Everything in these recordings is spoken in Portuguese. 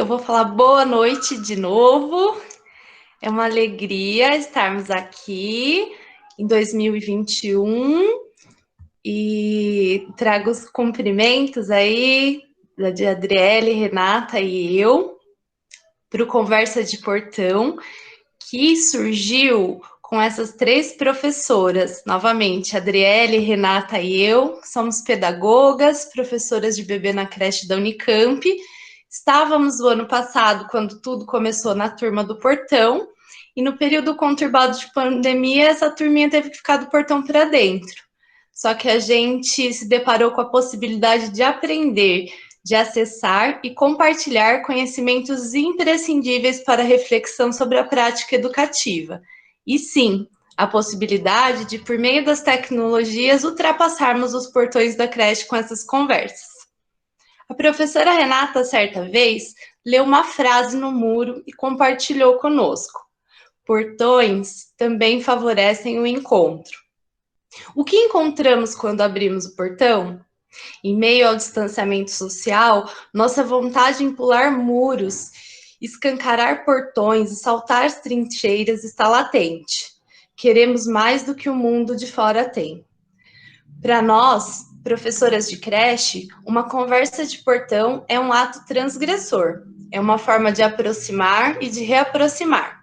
vou falar boa noite de novo. É uma alegria estarmos aqui em 2021 e trago os cumprimentos aí de Adriele, Renata e eu para o Conversa de Portão, que surgiu com essas três professoras, novamente, Adriele, Renata e eu, somos pedagogas, professoras de bebê na creche da Unicamp. Estávamos no ano passado, quando tudo começou, na turma do Portão, e no período conturbado de pandemia, essa turminha teve que ficar do portão para dentro. Só que a gente se deparou com a possibilidade de aprender, de acessar e compartilhar conhecimentos imprescindíveis para a reflexão sobre a prática educativa. E sim, a possibilidade de, por meio das tecnologias, ultrapassarmos os portões da creche com essas conversas. A professora Renata, certa vez, leu uma frase no muro e compartilhou conosco. Portões também favorecem o encontro. O que encontramos quando abrimos o portão? Em meio ao distanciamento social, nossa vontade em pular muros, escancarar portões e saltar as trincheiras está latente. Queremos mais do que o mundo de fora tem. Para nós, professoras de creche, uma conversa de portão é um ato transgressor, é uma forma de aproximar e de reaproximar.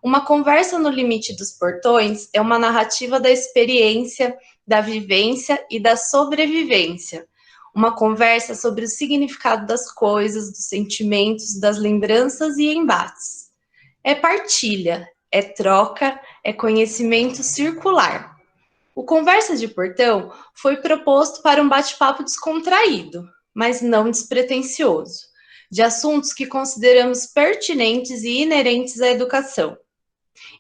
Uma conversa no limite dos portões é uma narrativa da experiência, da vivência e da sobrevivência. Uma conversa sobre o significado das coisas, dos sentimentos, das lembranças e embates. É partilha, é troca, é conhecimento circular. O Conversa de Portão foi proposto para um bate-papo descontraído, mas não despretensioso, de assuntos que consideramos pertinentes e inerentes à educação.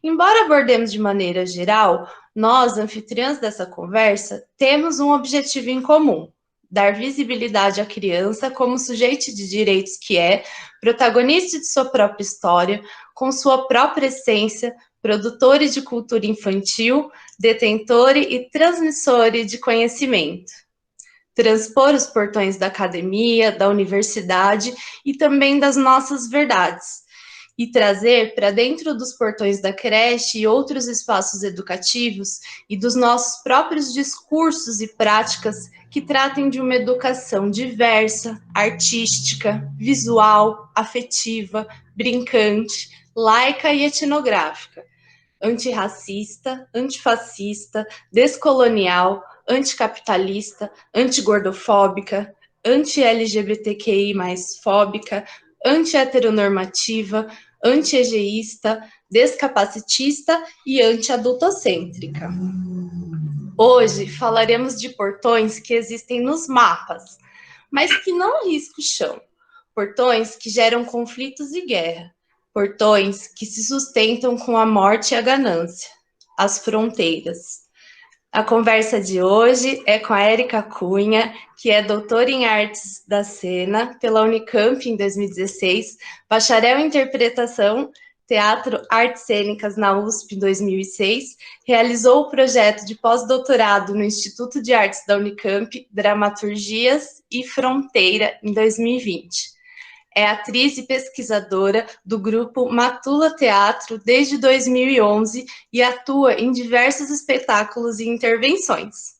Embora abordemos de maneira geral, nós, anfitriãs dessa conversa, temos um objetivo em comum: dar visibilidade à criança como sujeito de direitos que é, protagonista de sua própria história, com sua própria essência, produtor de cultura infantil, detentor e transmissor de conhecimento. Transpor os portões da academia, da universidade e também das nossas verdades, e trazer para dentro dos portões da creche e outros espaços educativos e dos nossos próprios discursos e práticas que tratem de uma educação diversa, artística, visual, afetiva, brincante, laica e etnográfica, antirracista, antifascista, descolonial, anticapitalista, antigordofóbica, anti-LGBTQI+, fóbica, anti-heteronormativa, anti-egeísta, descapacitista e anti-adultocêntrica. Hoje falaremos de portões que existem nos mapas, mas que não riscam o chão. Portões que geram conflitos e guerra. Portões que se sustentam com a morte e a ganância. As fronteiras. A conversa de hoje é com a Érica Cunha, que é doutora em Artes da Cena pela Unicamp em 2016, bacharel em Interpretação, Teatro, Artes Cênicas na USP em 2006, realizou o projeto de pós-doutorado no Instituto de Artes da Unicamp, Dramaturgias e Fronteira em 2020. É atriz e pesquisadora do grupo Matula Teatro desde 2011 e atua em diversos espetáculos e intervenções.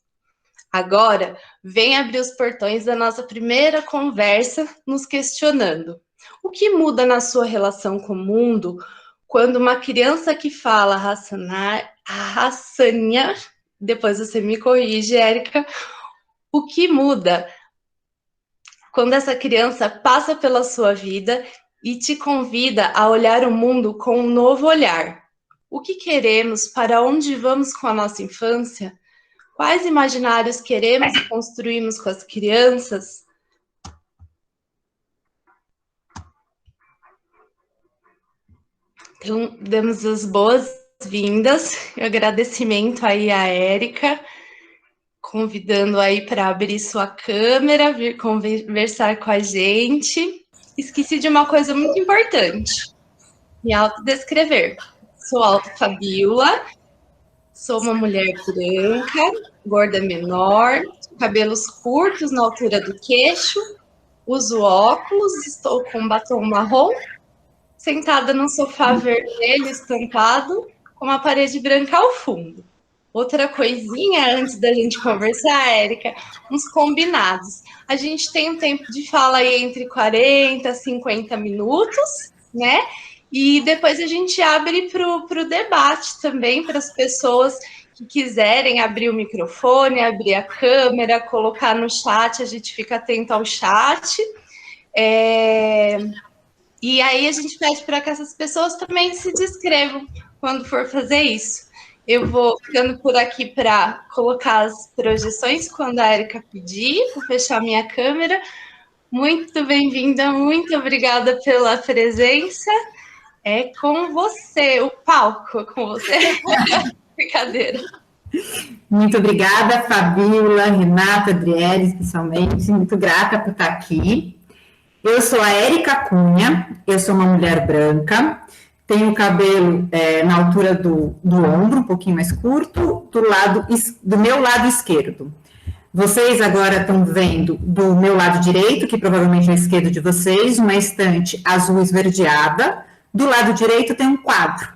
Agora, vem abrir os portões da nossa primeira conversa, nos questionando: o que muda na sua relação com o mundo quando uma criança que fala Hassania, depois você me corrige, Érica, o que muda quando essa criança passa pela sua vida e te convida a olhar o mundo com um novo olhar? O que queremos? Para onde vamos com a nossa infância? Quais imaginários queremos e construímos com as crianças? Então, damos as boas-vindas, agradecimento aí à Érica, convidando aí para abrir sua câmera, vir conversar com a gente. Esqueci de uma coisa muito importante: me autodescrever. Sou Fabiola, sou uma mulher branca, gorda menor, cabelos curtos na altura do queixo, uso óculos, estou com batom marrom, sentada num sofá vermelho estampado, com uma parede branca ao fundo. Outra coisinha antes da gente conversar, Érica, uns combinados. A gente tem um tempo de fala aí entre 40 e 50 minutos, né? E depois a gente abre para o debate também, para as pessoas que quiserem abrir o microfone, abrir a câmera, colocar no chat, a gente fica atento ao chat. E aí a gente pede para que essas pessoas também se descrevam quando for fazer isso. Eu vou ficando por aqui para colocar as projeções quando a Érica pedir, vou fechar minha câmera. Muito bem-vinda, muito obrigada pela presença. É com você, o palco é com você. Brincadeira. Muito obrigada, Fabíola, Renata, Adriele, especialmente. Muito grata por estar aqui. Eu sou a Érica Cunha, eu sou uma mulher branca, tenho o cabelo na altura do ombro, um pouquinho mais curto, do meu lado esquerdo. Vocês agora estão vendo do meu lado direito, que provavelmente é o esquerdo de vocês, uma estante azul esverdeada. Do lado direito tem um quadro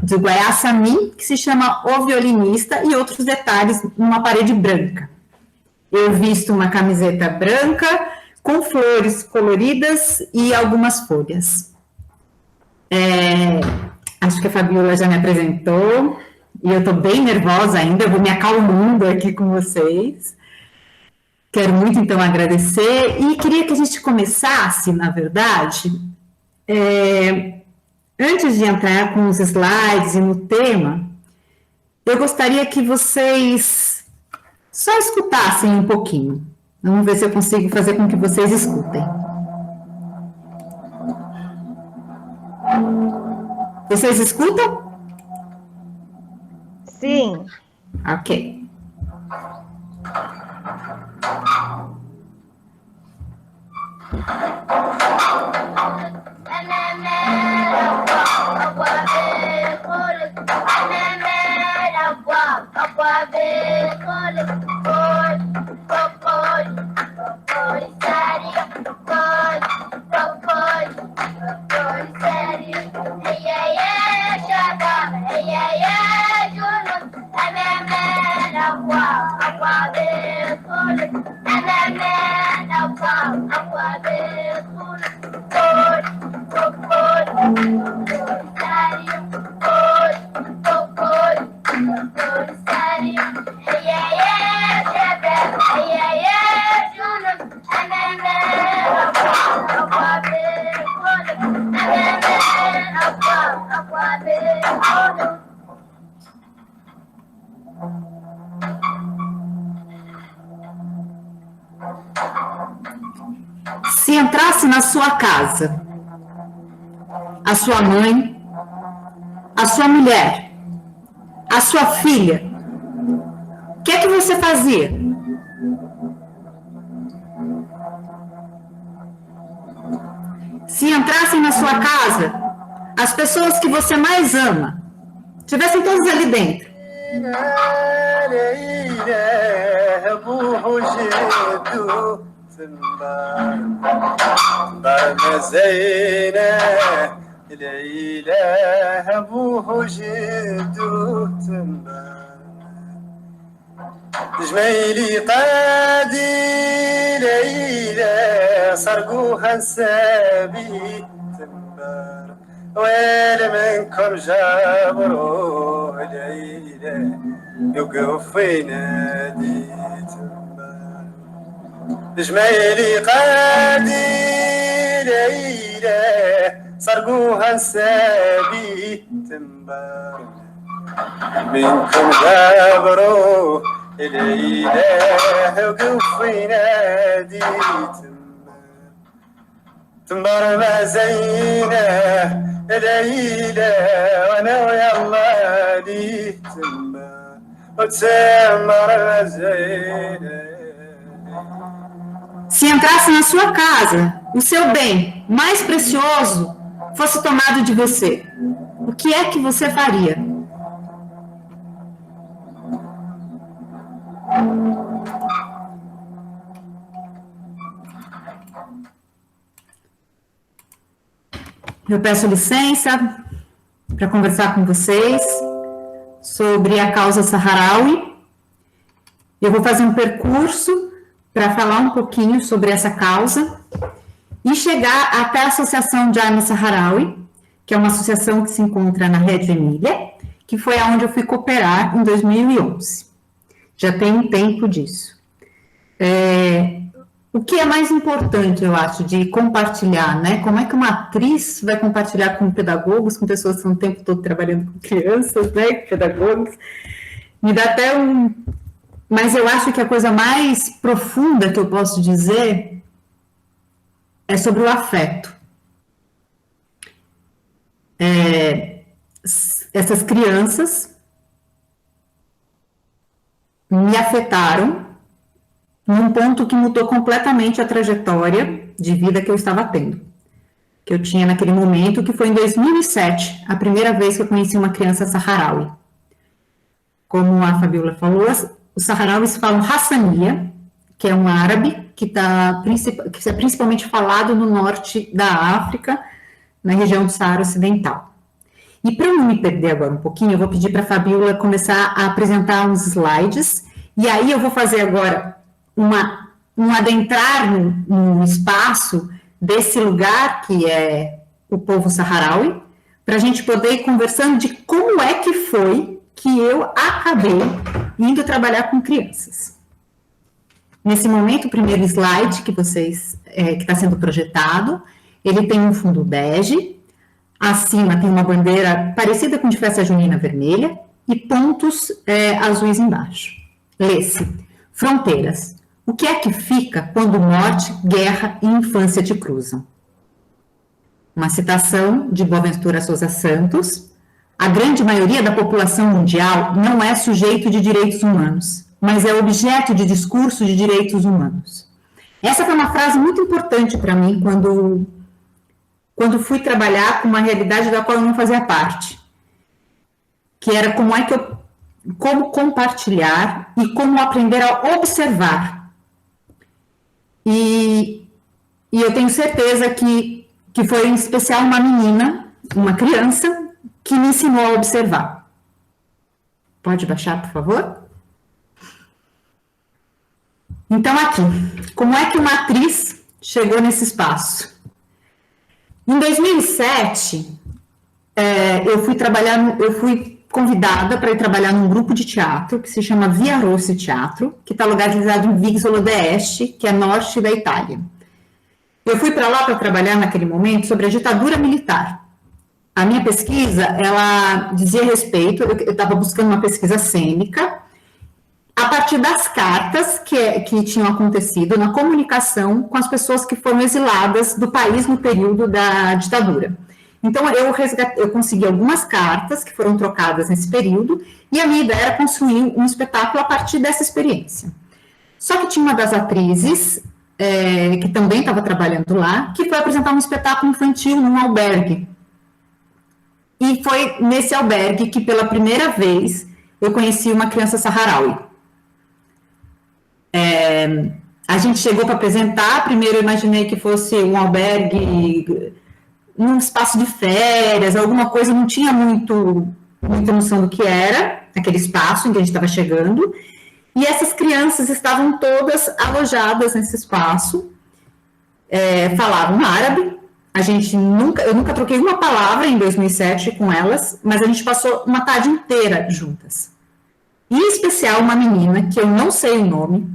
de Guaiaçami, que se chama O Violinista, e outros detalhes numa parede branca. Eu visto uma camiseta branca, com flores coloridas e algumas folhas. Acho que a Fabiola já me apresentou, e eu estou bem nervosa ainda, eu vou me acalmando aqui com vocês. Quero muito, então, agradecer, e queria que a gente começasse, na verdade, antes de entrar com os slides e no tema, eu gostaria que vocês só escutassem um pouquinho. Vamos ver se eu consigo fazer com que vocês escutem. Vocês escutam? Sim. Ok. Se entrasse na sua casa, a sua mãe, a sua mulher, a sua filha, o que é que você fazia? Se entrassem na sua casa, as pessoas que você mais ama, estivessem todas ali dentro. جميلي قادي ليلى صرقوها نسابي تنبار ويل منكم جابرو ليلى يوقف في نادي تنبار جميلي قادي ليلى صرقوها نسابي تنبار منكم جابرو الإله وقف ينادي تنبر ما زينه العيلة وانا ويا الله لي تنبر وتسمر ما زينه. Se entrasse na sua casa, o seu bem mais precioso fosse tomado de você, o que é que você faria? Eu peço licença para conversar com vocês sobre a causa Saharaui. Eu vou fazer um percurso para falar um pouquinho sobre essa causa e chegar até a Associação Jaime Saharaui, que é uma associação que se encontra na Reggio Emília, que foi aonde eu fui cooperar em 2011. Já tem um tempo disso. O que é mais importante, eu acho, de compartilhar, né? Como é que uma atriz vai compartilhar com pedagogos, com pessoas que estão o tempo todo trabalhando com crianças, né? Pedagogos. Me dá até um... Mas eu acho que a coisa mais profunda que eu posso dizer é sobre o afeto. Essas crianças me afetaram num ponto que mudou completamente a trajetória de vida que eu estava tendo, que eu tinha naquele momento, que foi em 2007, a primeira vez que eu conheci uma criança saharaui. Como a Fabiola falou, os saharauis falam Hassania, que é um árabe que é principalmente falado no norte da África, na região do Saara Ocidental. E para não me perder agora um pouquinho, eu vou pedir para a Fabiola começar a apresentar uns slides, e aí eu vou fazer agora um adentrar no espaço desse lugar que é o povo saharaui, para a gente poder ir conversando de como é que foi que eu acabei indo trabalhar com crianças. Nesse momento, o primeiro slide que está sendo projetado, ele tem um fundo bege, acima tem uma bandeira parecida com de festa junina vermelha e pontos azuis embaixo. Lê-se: fronteiras. O que é que fica quando morte, guerra e infância te cruzam? Uma citação de Boaventura Sousa Santos. A grande maioria da população mundial não é sujeito de direitos humanos, mas é objeto de discurso de direitos humanos. Essa foi uma frase muito importante para mim quando fui trabalhar com uma realidade da qual eu não fazia parte, que era como compartilhar e como aprender a observar. E eu tenho certeza que foi em especial uma menina, uma criança, que me ensinou a observar. Pode baixar, por favor? Então, aqui, como é que uma atriz chegou nesse espaço? Em 2007, eu fui convidada para ir trabalhar num grupo de teatro que se chama Via Rossi Teatro, que está localizado em Vigsolo d'Este, que é norte da Itália. Eu fui para lá para trabalhar naquele momento sobre a ditadura militar. A minha pesquisa, ela dizia respeito, eu estava buscando uma pesquisa cênica, a partir das cartas que tinham acontecido na comunicação com as pessoas que foram exiladas do país no período da ditadura. Então, eu consegui algumas cartas que foram trocadas nesse período, e a minha ideia era construir um espetáculo a partir dessa experiência. Só que tinha uma das atrizes, que também estava trabalhando lá, que foi apresentar um espetáculo infantil num albergue. E foi nesse albergue que, pela primeira vez, eu conheci uma criança saharaui. A gente chegou para apresentar, primeiro eu imaginei que fosse um albergue num espaço de férias, alguma coisa, não tinha muita noção do que era aquele espaço em que a gente estava chegando, e essas crianças estavam todas alojadas nesse espaço, falavam árabe, eu nunca troquei uma palavra em 2007 com elas, mas a gente passou uma tarde inteira juntas. E, em especial, uma menina, que eu não sei o nome,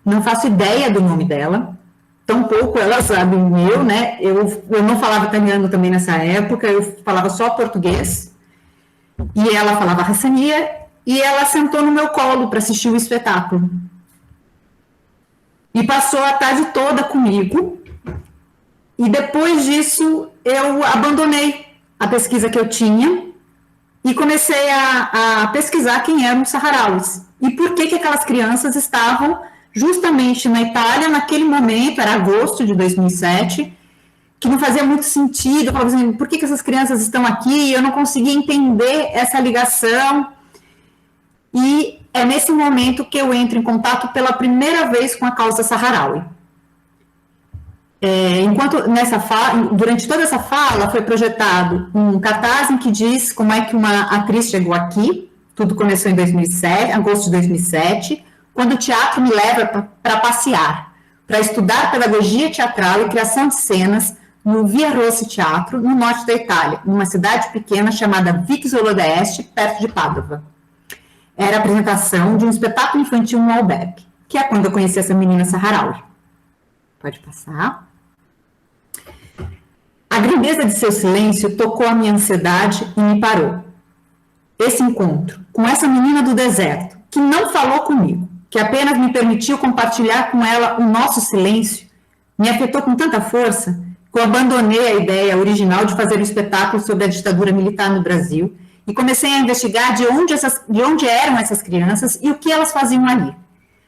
não faço ideia do nome dela, tampouco ela sabe o meu, né? Eu não falava italiano também nessa época, eu falava só português, e ela falava Hassania, e ela sentou no meu colo para assistir o espetáculo. E passou a tarde toda comigo, e depois disso eu abandonei a pesquisa que eu tinha, e comecei a pesquisar quem eram os saharauis, e por que aquelas crianças estavam justamente na Itália, naquele momento, era agosto de 2007, que não fazia muito sentido. Eu falava assim, por que essas crianças estão aqui? Eu não conseguia entender essa ligação. E é nesse momento que eu entro em contato pela primeira vez com a causa Saharaui. Durante toda essa fala, foi projetado um cartaz em que diz como é que uma atriz chegou aqui. Tudo começou em 2007, agosto de 2007, quando o teatro me leva para passear, para estudar pedagogia teatral e criação de cenas no Via Rossi Teatro, no norte da Itália, numa cidade pequena chamada Vizzolo d'Este, perto de Pádua. Era a apresentação de um espetáculo infantil no albergue, que é quando eu conheci essa menina Sahraoui. Pode passar. A grandeza de seu silêncio tocou a minha ansiedade e me parou. Esse encontro com essa menina do deserto, que não falou comigo, que apenas me permitiu compartilhar com ela o nosso silêncio, me afetou com tanta força que eu abandonei a ideia original de fazer um espetáculo sobre a ditadura militar no Brasil e comecei a investigar de onde eram essas crianças e o que elas faziam ali.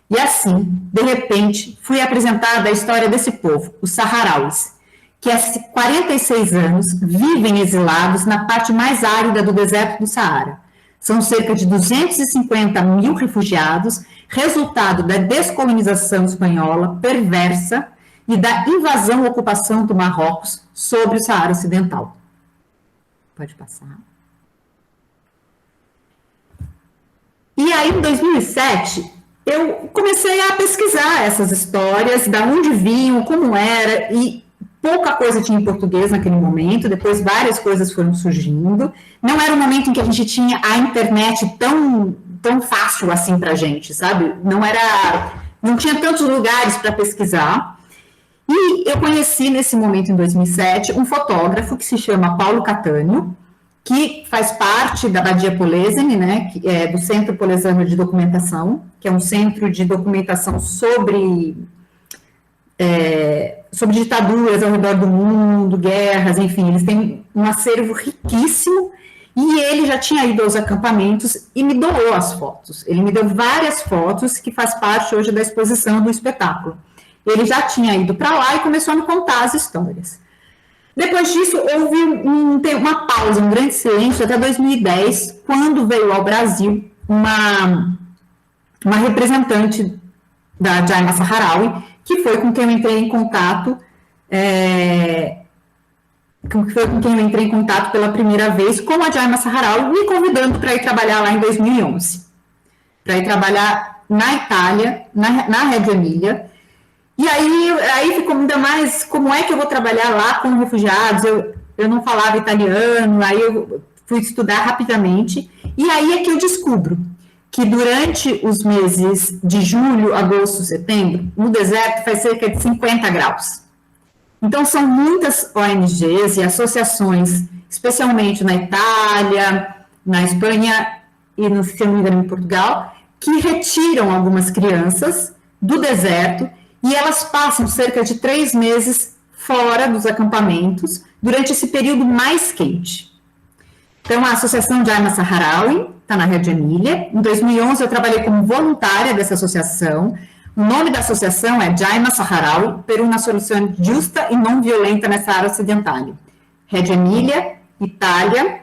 E assim, de repente, fui apresentada a história desse povo, os Saharauis, que há 46 anos vivem exilados na parte mais árida do deserto do Saara. São cerca de 250 mil refugiados, resultado da descolonização espanhola perversa e da invasão e ocupação do Marrocos sobre o Saara Ocidental. Pode passar. E aí, em 2007, eu comecei a pesquisar essas histórias, de onde vinham, como era, e pouca coisa tinha em português naquele momento, depois várias coisas foram surgindo. Não era um momento em que a gente tinha a internet tão fácil assim pra gente, sabe? Não tinha tantos lugares para pesquisar. E eu conheci, nesse momento, em 2007, um fotógrafo que se chama Paulo Catânio, que faz parte da Badia Polesine, né, que é do Centro Polesano de Documentação, que é um centro de documentação sobre ditaduras ao redor do mundo, guerras, enfim, eles têm um acervo riquíssimo, e ele já tinha ido aos acampamentos e me doou as fotos. Ele me deu várias fotos que faz parte hoje da exposição do espetáculo. Ele já tinha ido para lá e começou a me contar as histórias. Depois disso, houve uma pausa, um grande silêncio, até 2010, quando veio ao Brasil uma representante da Jaima Sahraoui, que foi com quem eu entrei em contato, pela primeira vez com a Jaima Sahraoui, me convidando para ir trabalhar lá em 2011, para ir trabalhar na Itália, na Reggio Emília. E aí ficou ainda mais, como é que eu vou trabalhar lá com refugiados? Eu não falava italiano, aí eu fui estudar rapidamente, e aí é que eu descubro que durante os meses de julho, agosto, setembro, no deserto faz cerca de 50 graus. Então, são muitas ONGs e associações, especialmente na Itália, na Espanha e, se não me engano, em Portugal, que retiram algumas crianças do deserto e elas passam cerca de 3 meses fora dos acampamentos durante esse período mais quente. Então, a Associação Jaima Sahraoui está na Reggio Emília. Em 2011, eu trabalhei como voluntária dessa associação. O nome da associação é Jaima Sahraoui per una soluzione giusta e non violenta nessa área ocidental. Reggio Emília, Itália.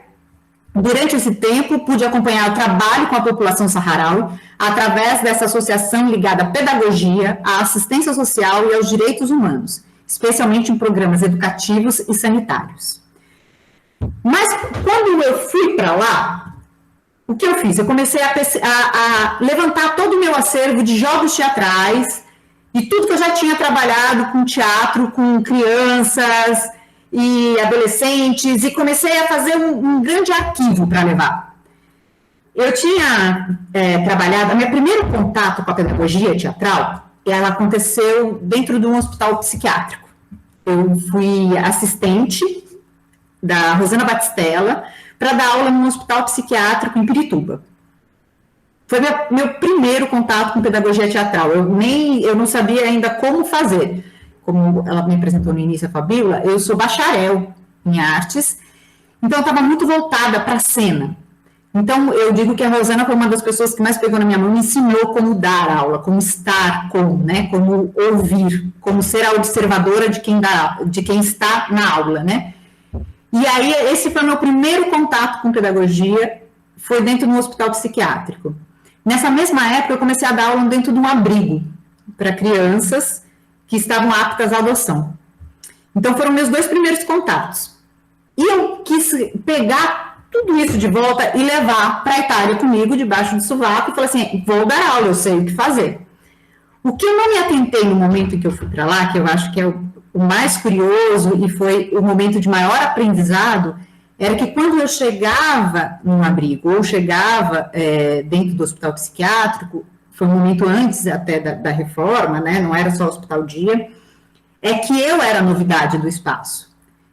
Durante esse tempo, pude acompanhar o trabalho com a população saharaui através dessa associação ligada à pedagogia, à assistência social e aos direitos humanos, especialmente em programas educativos e sanitários. Mas, quando eu fui para lá, o que eu fiz? Eu comecei a levantar todo o meu acervo de jogos teatrais e tudo que eu já tinha trabalhado com teatro, com crianças e adolescentes, e comecei a fazer um grande arquivo para levar. Eu tinha trabalhado, o meu primeiro contato com a pedagogia teatral, ela aconteceu dentro de um hospital psiquiátrico. Eu fui assistente da Rosana Batistella para dar aula num hospital psiquiátrico em Pirituba. Foi meu primeiro contato com pedagogia teatral. Eu não sabia ainda como fazer. Como ela me apresentou no início, a Fabíola, eu sou bacharel em artes, então eu estava muito voltada para a cena. Então, eu digo que a Rosana foi uma das pessoas que mais pegou na minha mão, me ensinou como dar aula, como estar com, né, como ouvir, como ser a observadora de quem está na aula, né. E aí, esse foi o meu primeiro contato com pedagogia, foi dentro de um hospital psiquiátrico. Nessa mesma época, eu comecei a dar aula dentro de um abrigo para crianças que estavam aptas à adoção. Então, foram meus 2 primeiros contatos. E eu quis pegar tudo isso de volta e levar para a Itália comigo, debaixo do sovaco, e falar assim, vou dar aula, eu sei o que fazer. O que eu não me atentei no momento em que eu fui para lá, que eu acho que é o mais curioso e foi o momento de maior aprendizado, era que quando eu chegava num abrigo, ou chegava dentro do hospital psiquiátrico, foi um momento antes até da reforma, né, não era só hospital dia, é que eu era a novidade do espaço.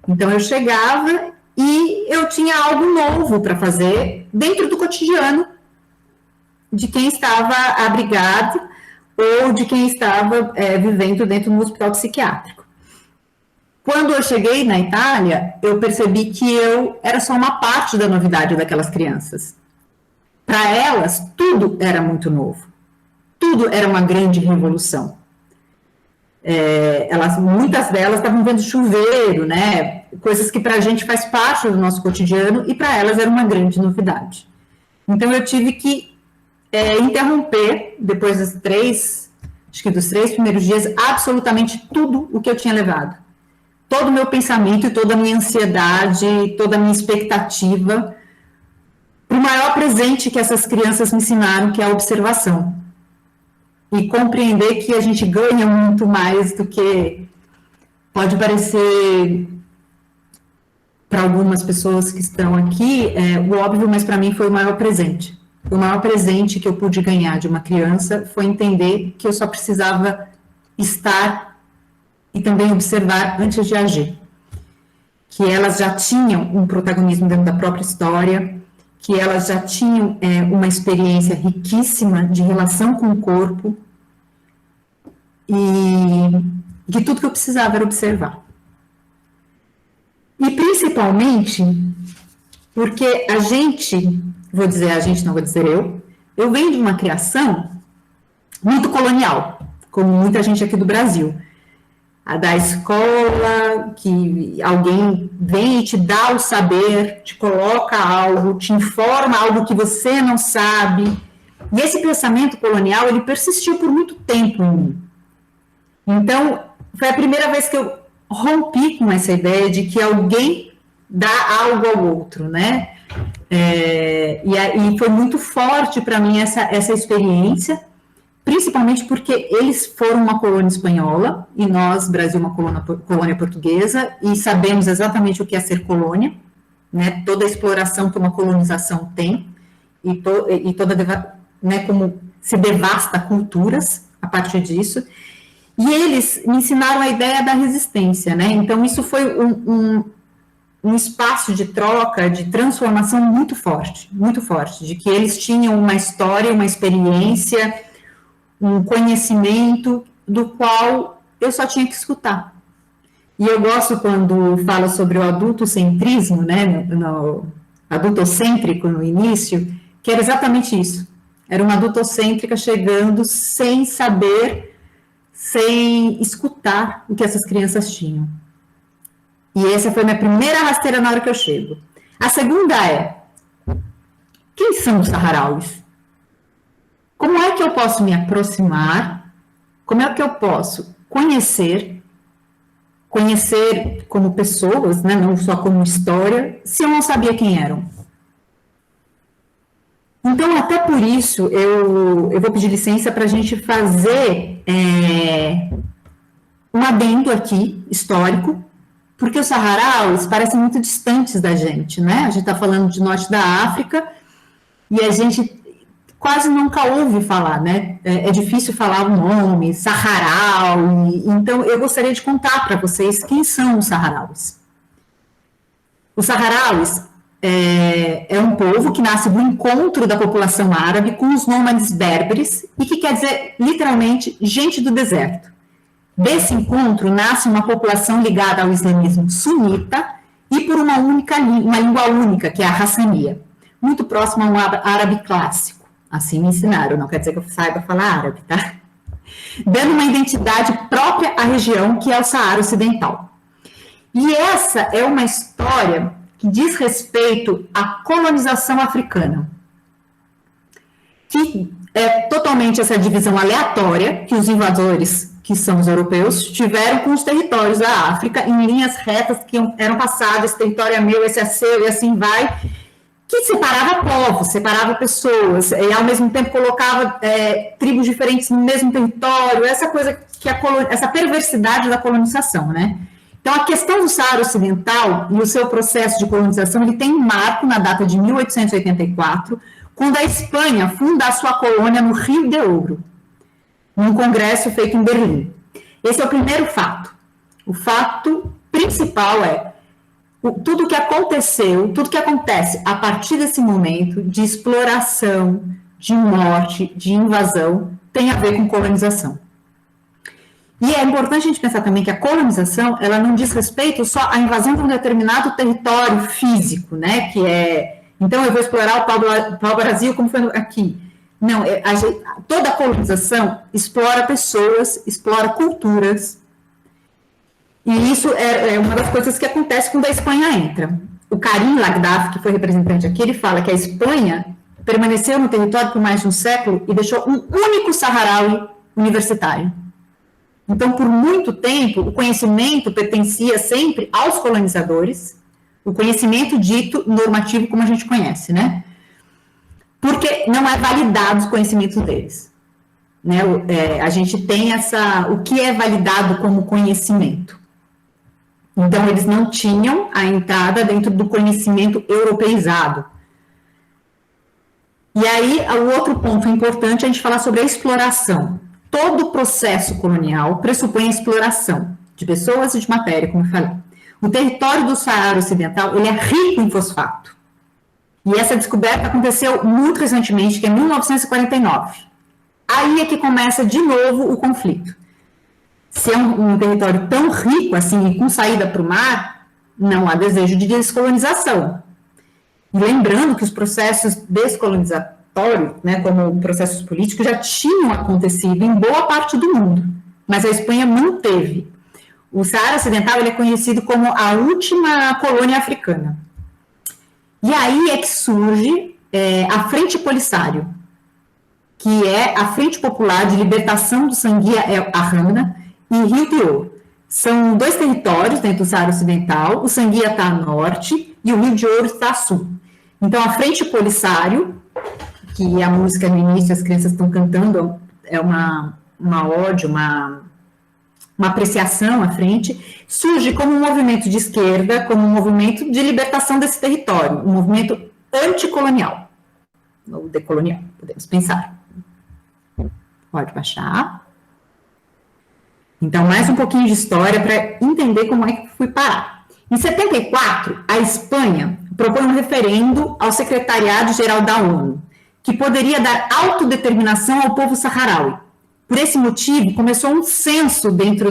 Então, eu chegava e eu tinha algo novo para fazer dentro do cotidiano de quem estava abrigado ou de quem estava vivendo dentro do hospital psiquiátrico. Quando eu cheguei na Itália, eu percebi que eu era só uma parte da novidade daquelas crianças. Para elas, tudo era muito novo. Tudo era uma grande revolução. Muitas delas estavam vendo chuveiro, né? Coisas que para a gente faz parte do nosso cotidiano e para elas era uma grande novidade. Então eu tive que interromper, depois dos 3 primeiros dias, absolutamente tudo o que eu tinha levado. Todo o meu pensamento e toda a minha ansiedade, toda a minha expectativa para o maior presente que essas crianças me ensinaram, que é a observação. E compreender que a gente ganha muito mais do que pode parecer para algumas pessoas que estão aqui, o óbvio, mas para mim foi o maior presente. O maior presente que eu pude ganhar de uma criança foi entender que eu só precisava estar e também observar antes de agir. Que elas já tinham um protagonismo dentro da própria história, que elas já tinham uma experiência riquíssima de relação com o corpo e que tudo que eu precisava era observar. E principalmente porque a gente, vou dizer a gente, não vou dizer eu venho de uma criação muito colonial, como muita gente aqui do Brasil. A da escola, que alguém vem e te dá o saber, te coloca algo, te informa algo que você não sabe. E esse pensamento colonial, ele persistiu por muito tempo em mim. Então, foi a primeira vez que eu rompi com essa ideia de que alguém dá algo ao outro, né? E foi muito forte para mim essa experiência, principalmente porque eles foram uma colônia espanhola e nós, Brasil, uma colônia portuguesa, e sabemos exatamente o que é ser colônia, né? Toda a exploração que uma colonização tem e toda, né, como se devasta culturas a partir disso. E eles me ensinaram a ideia da resistência, né? Então isso foi um espaço de troca, de transformação muito forte, de que eles tinham uma história, uma experiência, um conhecimento do qual eu só tinha que escutar. E eu gosto quando fala sobre o adultocentrismo, né, no adultocêntrico no início, que era exatamente isso. Era uma adultocêntrica chegando sem saber, sem escutar o que essas crianças tinham. E essa foi a minha primeira rasteira na hora que eu chego. A segunda é, quem são os saharauis? Como é que eu posso me aproximar? Como é que eu posso conhecer como pessoas, né, não só como história, se eu não sabia quem eram? Então, até por isso, eu vou pedir licença para a gente fazer um adendo aqui, histórico, porque os saharauis parecem muito distantes da gente, né? A gente está falando de norte da África e a gente quase nunca ouve falar, né? É difícil falar o nome, Saharau. Então, eu gostaria de contar para vocês quem são os saharauis. Os saharauis é um povo que nasce do encontro da população árabe com os nômades berberes e que quer dizer, literalmente, gente do deserto. Desse encontro nasce uma população ligada ao islamismo sunita e por uma língua única, que é a Hassania, muito próxima a um árabe clássico. Assim me ensinaram, não quer dizer que eu saiba falar árabe, tá? Dando uma identidade própria à região, que é o Saara Ocidental. E essa é uma história que diz respeito à colonização africana, que é totalmente essa divisão aleatória que os invasores, que são os europeus, tiveram com os territórios da África em linhas retas que eram passadas, esse território é meu, esse é seu, e assim vai, que separava povos, separava pessoas, e ao mesmo tempo colocava tribos diferentes no mesmo território, essa coisa que essa perversidade da colonização, né? Então, a questão do Saara Ocidental e o seu processo de colonização, ele tem um marco na data de 1884, quando a Espanha funda a sua colônia no Rio de Ouro, num congresso feito em Berlim. Esse é o primeiro fato. O fato principal é tudo que aconteceu, tudo que acontece a partir desse momento de exploração, de morte, de invasão, tem a ver com colonização. E é importante a gente pensar também que a colonização, ela não diz respeito só à invasão de um determinado território físico, né, que é, então eu vou explorar o pau-brasil como foi aqui. Não, toda a colonização explora pessoas, explora culturas, e isso é uma das coisas que acontece quando a Espanha entra. O Karim Lagdaf, que foi representante aqui, ele fala que a Espanha permaneceu no território por mais de um século e deixou um único saharaui universitário. Então, por muito tempo, o conhecimento pertencia sempre aos colonizadores, o conhecimento dito normativo como a gente conhece, né? Porque não é validado os conhecimentos deles. Né? A gente tem o que é validado como conhecimento. Então, eles não tinham a entrada dentro do conhecimento europeizado. E aí, o outro ponto importante é a gente falar sobre a exploração. Todo o processo colonial pressupõe a exploração de pessoas e de matéria, como eu falei. O território do Saara Ocidental, ele é rico em fosfato. E essa descoberta aconteceu muito recentemente, que é em 1949. Aí é que começa de novo o conflito. Se é um território tão rico assim, e com saída para o mar, não há desejo de descolonização. E lembrando que os processos descolonizatórios, né, como processos políticos, já tinham acontecido em boa parte do mundo, mas a Espanha manteve. O Saara Ocidental ele é conhecido como a última colônia africana. E aí é que surge a Frente Polisário, que é a Frente Popular de Libertação do Sanguia Arrana e Rio de Ouro. São dois territórios dentro do Saara Ocidental, o Sanguia está a norte e o Rio de Ouro está a sul. Então, a Frente Polisário, que a música no início as crianças estão cantando, é uma ode, uma apreciação à frente, surge como um movimento de esquerda, como um movimento de libertação desse território, um movimento anticolonial, ou decolonial, podemos pensar. Pode baixar. Então, mais um pouquinho de história para entender como é que fui parar. Em 74, a Espanha propõe um referendo ao Secretariado-Geral da ONU, que poderia dar autodeterminação ao povo saharaui. Por esse motivo, começou um censo dentro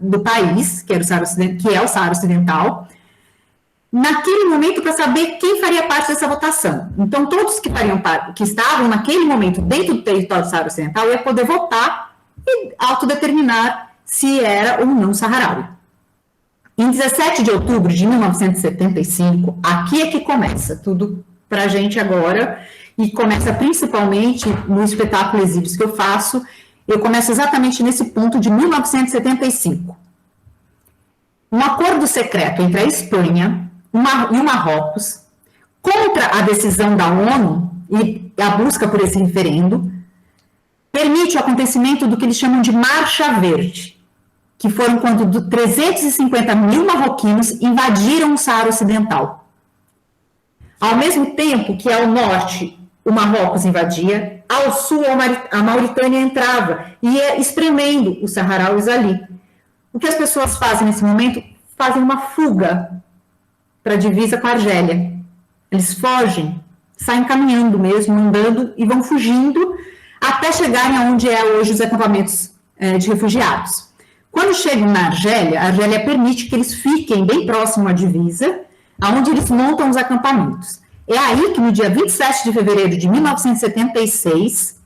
do país, que é o Saara Ocidental, naquele momento para saber quem faria parte dessa votação. Então, todos que estavam naquele momento dentro do território do Saara Ocidental iam poder votar e autodeterminar se era ou não saharaui. Em 17 de outubro de 1975, aqui é que começa tudo para a gente agora, e começa principalmente no espetáculo Exílios que eu faço. Eu começo exatamente nesse ponto de 1975. Um acordo secreto entre a Espanha e o Marrocos, contra a decisão da ONU e a busca por esse referendo, permite o acontecimento do que eles chamam de Marcha Verde, que foram quando 350 mil marroquinos invadiram o Saara Ocidental. Ao mesmo tempo que ao norte o Marrocos invadia, ao sul a Mauritânia entrava e ia espremendo os saharauis ali. O que as pessoas fazem nesse momento? Fazem uma fuga para a divisa com a Argélia. Eles fogem, saem caminhando mesmo, andando e vão fugindo até chegarem aonde é hoje os acampamentos de refugiados. Quando chegam na Argélia, a Argélia permite que eles fiquem bem próximo à divisa, aonde eles montam os acampamentos. É aí que, no dia 27 de fevereiro de 1976,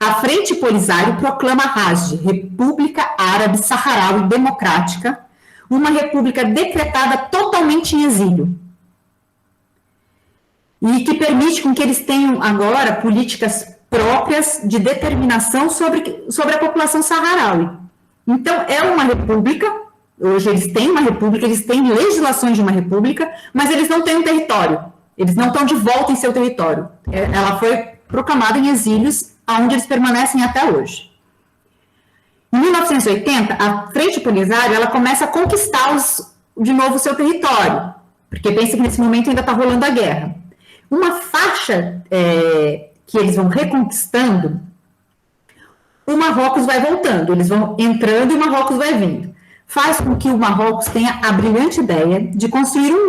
a Frente Polisário proclama RASD, República Árabe Saharaui Democrática, uma república decretada totalmente em exílio. E que permite com que eles tenham agora políticas próprias de determinação sobre a população saharaui. Então, é uma república, hoje eles têm uma república, eles têm legislações de uma república, mas eles não têm um território, eles não estão de volta em seu território. Ela foi proclamada em exílios, onde eles permanecem até hoje. Em 1980, a Frente Polisário, ela começa a conquistar de novo o seu território, porque pensa que nesse momento ainda está rolando a guerra. Uma faixa que eles vão reconquistando, o Marrocos vai voltando, eles vão entrando e o Marrocos vai vindo. Faz com que o Marrocos tenha a brilhante ideia de construir um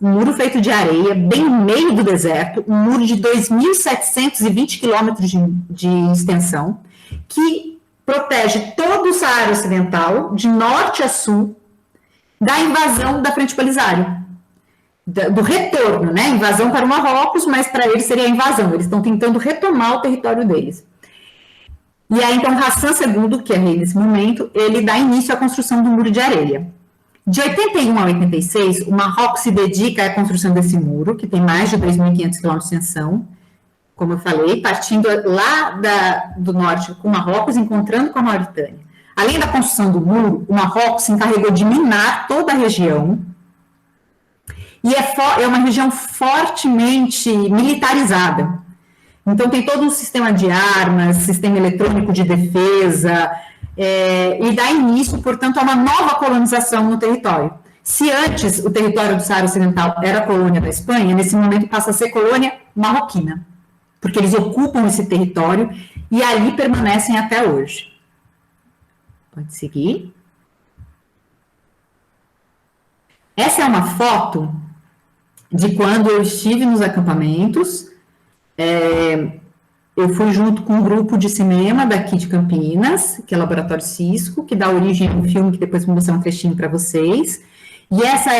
muro feito de areia, bem no meio do deserto, um muro de 2.720 quilômetros de extensão, que protege todo o Saara Ocidental, de norte a sul, da invasão da Frente Polisário, do retorno, né? Invasão para o Marrocos, mas para eles seria a invasão, eles estão tentando retomar o território deles. E aí, então, Hassan II, que é rei nesse momento, ele dá início à construção do muro de areia. De 81 a 86, o Marrocos se dedica à construção desse muro, que tem mais de 2.500 quilômetros de extensão, como eu falei, partindo lá do norte com o Marrocos, encontrando com a Mauritânia. Além da construção do muro, o Marrocos se encarregou de minar toda a região, e é uma região fortemente militarizada. Então, tem todo um sistema de armas, sistema eletrônico de defesa, e dá início, portanto, a uma nova colonização no território. Se antes o território do Saara Ocidental era colônia da Espanha, nesse momento passa a ser colônia marroquina, porque eles ocupam esse território e ali permanecem até hoje. Pode seguir. Essa é uma foto de quando eu estive nos acampamentos. Eu fui junto com um grupo de cinema daqui de Campinas, que é o Laboratório Cisco, que dá origem a um filme que depois vou mostrar um trechinho para vocês. E essa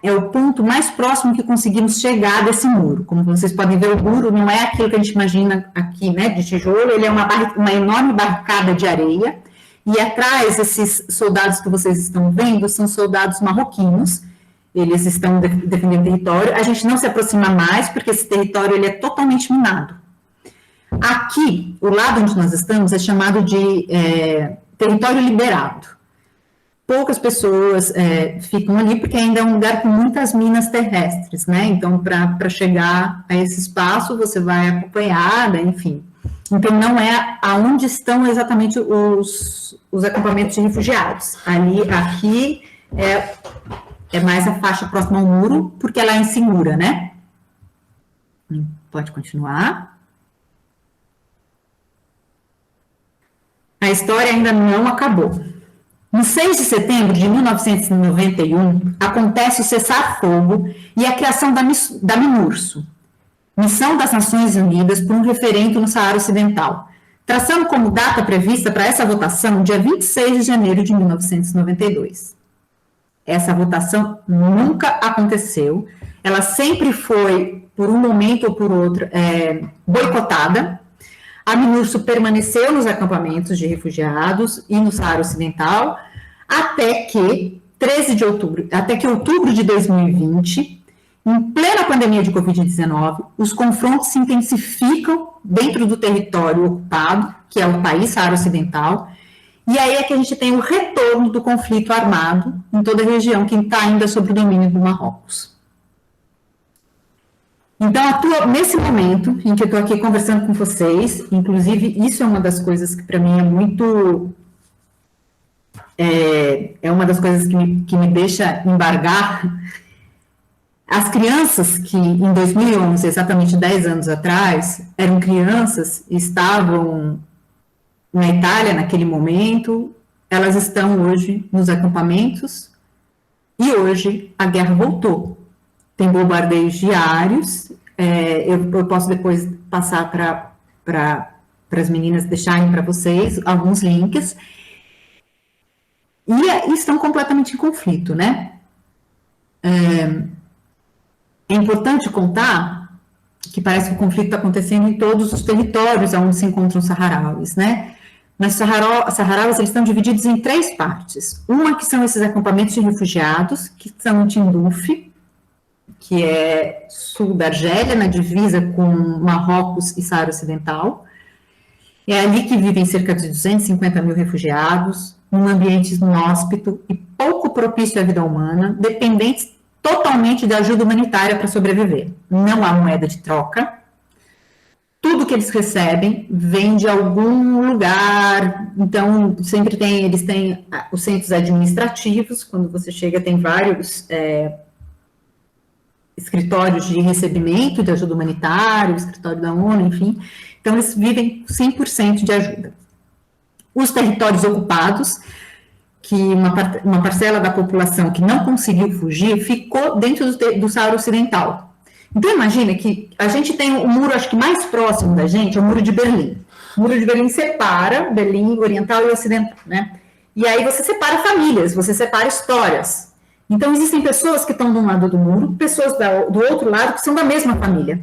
é o ponto mais próximo que conseguimos chegar desse muro. Como vocês podem ver, o muro não é aquilo que a gente imagina aqui, né, de tijolo, ele é uma enorme barricada de areia, e atrás, esses soldados que vocês estão vendo, são soldados marroquinos, eles estão defendendo o território. A gente não se aproxima mais, porque esse território ele é totalmente minado. Aqui, o lado onde nós estamos é chamado de território liberado. Poucas pessoas ficam ali, porque ainda é um lugar com muitas minas terrestres, né? Então, para chegar a esse espaço, você vai acompanhada, enfim. Então, não é aonde estão exatamente os acampamentos de refugiados. Aqui é mais a faixa próxima ao muro, porque ela é insegura, né? Pode continuar. A história ainda não acabou. No 6 de setembro de 1991, acontece o cessar-fogo e a criação da MINURSO, Missão das Nações Unidas por um Referendo no Saara Ocidental, traçando como data prevista para essa votação dia 26 de janeiro de 1992. Essa votação nunca aconteceu, ela sempre foi, por um momento ou por outro, boicotada. A MINURSO permaneceu nos acampamentos de refugiados e no Saara Ocidental, até que outubro de 2020, em plena pandemia de Covid-19, os confrontos se intensificam dentro do território ocupado, que é o país Saara Ocidental, e aí é que a gente tem o retorno do conflito armado em toda a região que está ainda sob o domínio do Marrocos. Então, nesse momento em que eu estou aqui conversando com vocês, inclusive isso é uma das coisas que para mim é muito... É uma das coisas que me deixa embargar. As crianças que em 2011, exatamente 10 anos atrás, eram crianças e estavam na Itália naquele momento, elas estão hoje nos acampamentos e hoje a guerra voltou. Tem bombardeios diários, eu posso depois passar para as meninas deixarem para vocês alguns links, e estão completamente em conflito, né? É importante contar que parece que o conflito está acontecendo em todos os territórios onde se encontram os saharauis, né? Mas os saharauis eles estão divididos em 3 partes. Uma que são esses acampamentos de refugiados, que são em Tindouf, que é sul da Argélia, na divisa com Marrocos e Saara Ocidental. É ali que vivem cerca de 250 mil refugiados. num ambiente inóspito e pouco propício à vida humana, dependentes totalmente de ajuda humanitária para sobreviver. Não há moeda de troca. Tudo que eles recebem vem de algum lugar, então sempre eles têm os centros administrativos, quando você chega tem vários escritórios de recebimento de ajuda humanitária, o escritório da ONU, enfim, então eles vivem 100% de ajuda. Os territórios ocupados, que uma parcela da população que não conseguiu fugir, ficou dentro do Saara Ocidental. Então, imagina que a gente tem o muro, acho que mais próximo da gente, é o Muro de Berlim. O Muro de Berlim separa Berlim Oriental e Ocidental, né? E aí você separa famílias, você separa histórias. Então, existem pessoas que estão de um lado do muro, pessoas do outro lado que são da mesma família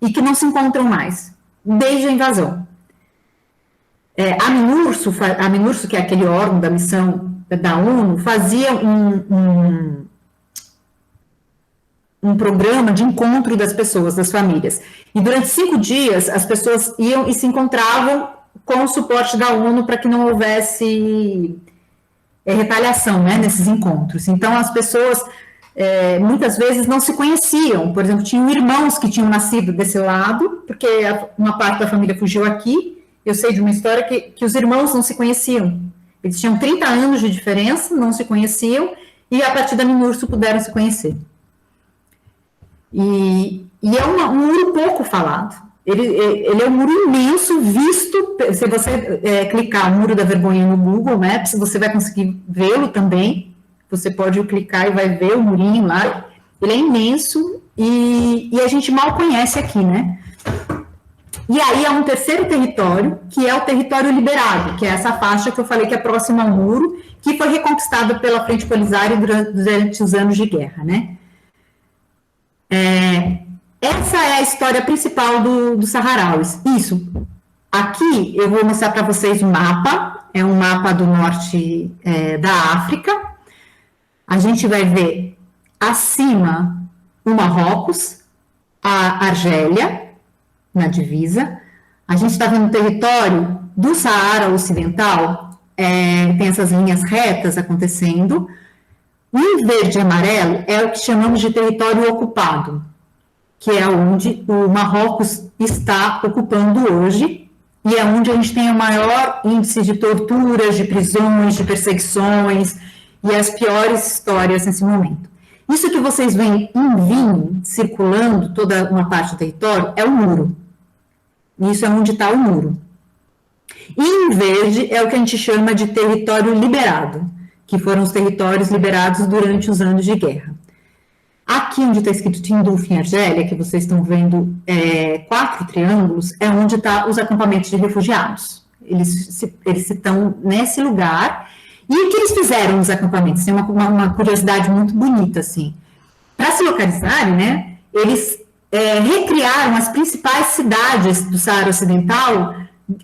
e que não se encontram mais, desde a invasão. A MINURSO, que é aquele órgão da missão da ONU, fazia um programa de encontro das pessoas, das famílias. E durante 5 dias, as pessoas iam e se encontravam com o suporte da ONU para que não houvesse retaliação, né, nesses encontros. Então, as pessoas, muitas vezes, não se conheciam. Por exemplo, tinham irmãos que tinham nascido desse lado, porque uma parte da família fugiu aqui. Eu sei de uma história que os irmãos não se conheciam. Eles tinham 30 anos de diferença, não se conheciam, e a partir da MINURSO puderam se conhecer. E é um muro pouco falado. Ele é um muro imenso, visto, se você clicar o Muro da Vergonha no Google Maps, você vai conseguir vê-lo também. Você pode clicar e vai ver o murinho lá. Ele é imenso e a gente mal conhece aqui, né? E aí há um terceiro território, que é o território liberado, que é essa faixa que eu falei que é próxima ao muro, que foi reconquistada pela Frente Polisário durante os anos de guerra, né? Essa é a história principal do Saharauis. Isso. Aqui eu vou mostrar para vocês um mapa. É um mapa do norte da África. A gente vai ver acima o Marrocos, a Argélia, na divisa. A gente está vendo o território do Saara Ocidental, tem essas linhas retas acontecendo. Em verde e amarelo é o que chamamos de território ocupado, que é onde o Marrocos está ocupando hoje, e é onde a gente tem o maior índice de torturas, de prisões, de perseguições, e as piores histórias nesse momento. Isso que vocês veem em vinho, circulando toda uma parte do território, é o muro. Isso é onde está o muro. E em verde é o que a gente chama de território liberado, que foram os territórios liberados durante os anos de guerra. Aqui onde está escrito Tindouf em Argélia, que vocês estão vendo 4 triângulos, é onde estão os acampamentos de refugiados. Eles estão nesse lugar. E o que eles fizeram nos acampamentos? Tem uma curiosidade muito bonita, assim. Para se localizarem, né, eles recriaram as principais cidades do Saara Ocidental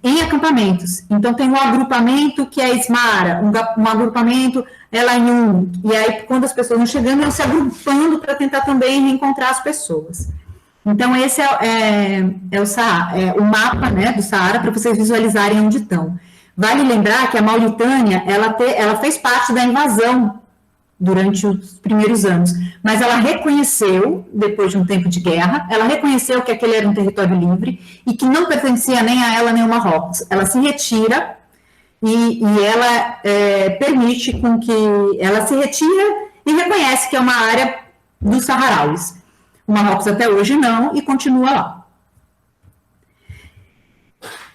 em acampamentos. Então, tem um agrupamento que é Ismara, um agrupamento Elayoun, e aí, quando as pessoas vão chegando, eles se agrupando para tentar também reencontrar as pessoas. Então, esse o mapa, né, do Saara, para vocês visualizarem onde estão. Vale lembrar que a Mauritânia, ela fez parte da invasão durante os primeiros anos, mas ela reconheceu, depois de um tempo de guerra, ela reconheceu que aquele era um território livre e que não pertencia nem a ela nem ao Marrocos. Ela se retira e ela permite com que ela se retira e reconhece que é uma área dos Saharauis. O Marrocos até hoje não e continua lá.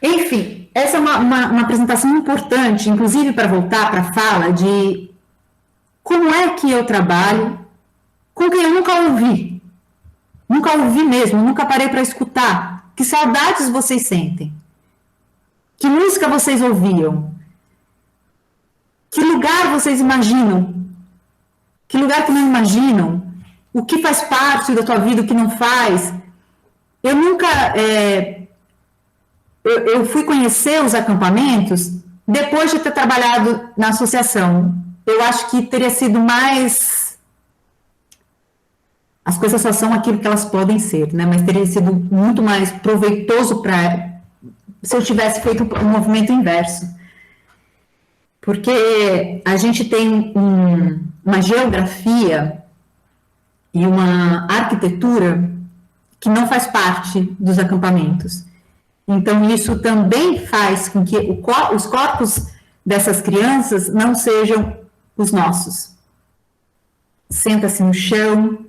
Enfim, essa é uma apresentação importante, inclusive para voltar para a fala de como é que eu trabalho com quem eu nunca ouvi mesmo, nunca parei para escutar. Que saudades vocês sentem? Que música vocês ouviam? Que lugar vocês imaginam? Que lugar que não imaginam? O que faz parte da tua vida, o que não faz? Eu nunca... Eu fui conhecer os acampamentos depois de ter trabalhado na associação. Eu acho que teria sido mais... As coisas só são aquilo que elas podem ser, né? Mas teria sido muito mais proveitoso se eu tivesse feito um movimento inverso. porque a gente tem uma geografia e uma arquitetura que não faz parte dos acampamentos. Então, isso também faz com que os corpos dessas crianças não sejam os nossos. Senta-se no chão,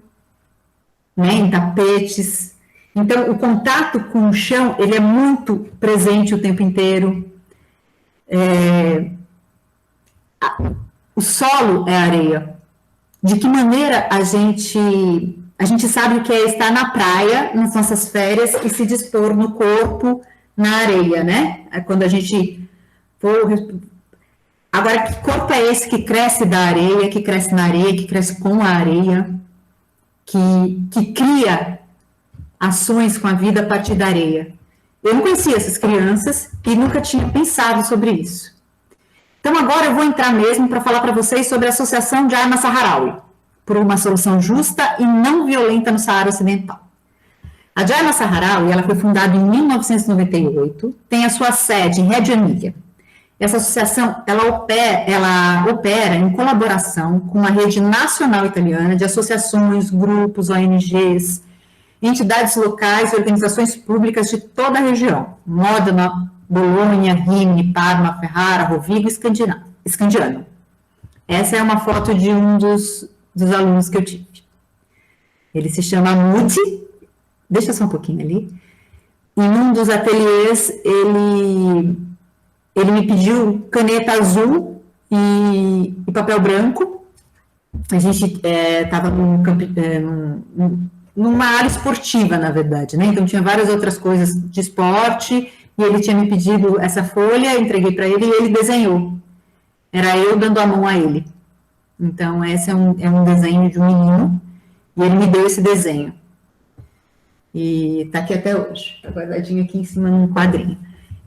né, em tapetes. Então, o contato com o chão, ele é muito presente o tempo inteiro. O solo é areia. De que maneira a gente sabe o que é estar na praia, nas nossas férias, e se dispor no corpo, na areia, né? Quando a gente Agora, que corpo é esse que cresce da areia, que cresce na areia, que cresce com a areia, que cria ações com a vida a partir da areia? Eu não conhecia essas crianças e nunca tinha pensado sobre isso. Então, agora eu vou entrar mesmo para falar para vocês sobre a Associação Jaima Saharaui, por uma solução justa e não violenta no Saara Ocidental. A Jaima Saharaui, ela foi fundada em 1998, tem a sua sede em Reggio Emília. Essa associação, ela opera em colaboração com uma rede nacional italiana de associações, grupos, ONGs, entidades locais e organizações públicas de toda a região, Modena, Bolonha, Rimini, Parma, Ferrara, Rovigo e Scandiano. Essa é uma foto de um dos alunos que eu tive. Ele se chama Muti, deixa só um pouquinho ali. Em um dos ateliês, ele me pediu caneta azul e papel branco. A gente estava numa área esportiva, na verdade, né? Então tinha várias outras coisas de esporte, e ele tinha me pedido essa folha, entreguei para ele e ele desenhou. Era eu dando a mão a ele. Então, esse é um desenho de um menino, e ele me deu esse desenho. E está aqui até hoje, está guardadinho aqui em cima num quadrinho.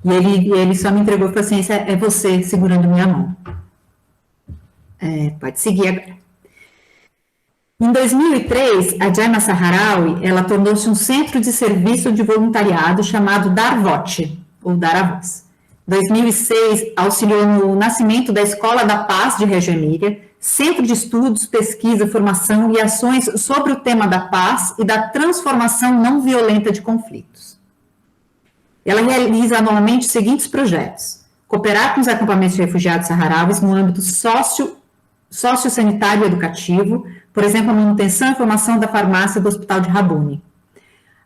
E ele só me entregou e falou assim, é você segurando minha mão. Pode seguir agora. Em 2003, a Jaima Saharaui, ela tornou-se um centro de serviço de voluntariado chamado Dar Voce, ou Dar a Voz. Em 2006, auxiliou no nascimento da Escola da Paz de Reggio Emília, centro de estudos, pesquisa, formação e ações sobre o tema da paz e da transformação não violenta de conflitos. Ela realiza anualmente os seguintes projetos: cooperar com os acampamentos de refugiados saharauis no âmbito sociosanitário e educativo, por exemplo, a manutenção e formação da farmácia do Hospital de Rabuni,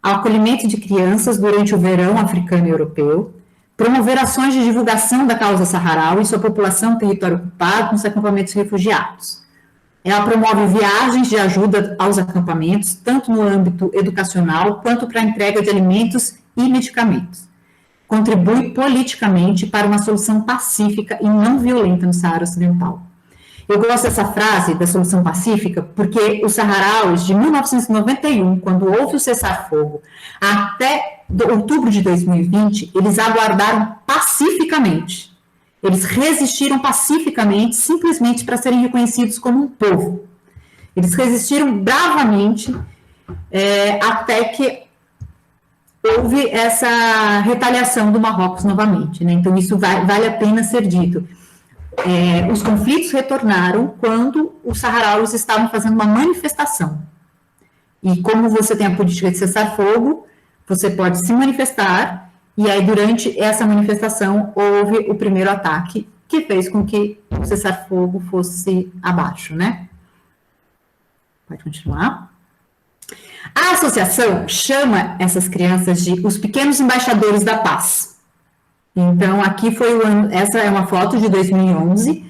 ao acolhimento de crianças durante o verão africano e europeu, promover ações de divulgação da causa saharaui e sua população no território ocupado nos acampamentos refugiados. Ela promove viagens de ajuda aos acampamentos, tanto no âmbito educacional, quanto para a entrega de alimentos e medicamentos. Contribui politicamente para uma solução pacífica e não violenta no Saara Ocidental. Eu gosto dessa frase, da solução pacífica, porque os saharauis, de 1991, quando houve o cessar-fogo, até outubro de 2020, eles aguardaram pacificamente. Eles resistiram pacificamente, simplesmente para serem reconhecidos como um povo. Eles resistiram bravamente até que houve essa retaliação do Marrocos novamente, né? Então, isso vale a pena ser dito. Os conflitos retornaram quando os saharauis estavam fazendo uma manifestação. E como você tem a política de cessar-fogo, você pode se manifestar, e aí durante essa manifestação houve o primeiro ataque, que fez com que o cessar-fogo fosse abaixo, né? Pode continuar. A associação chama essas crianças de os pequenos embaixadores da paz. Então, aqui foi o ano, essa é uma foto de 2011.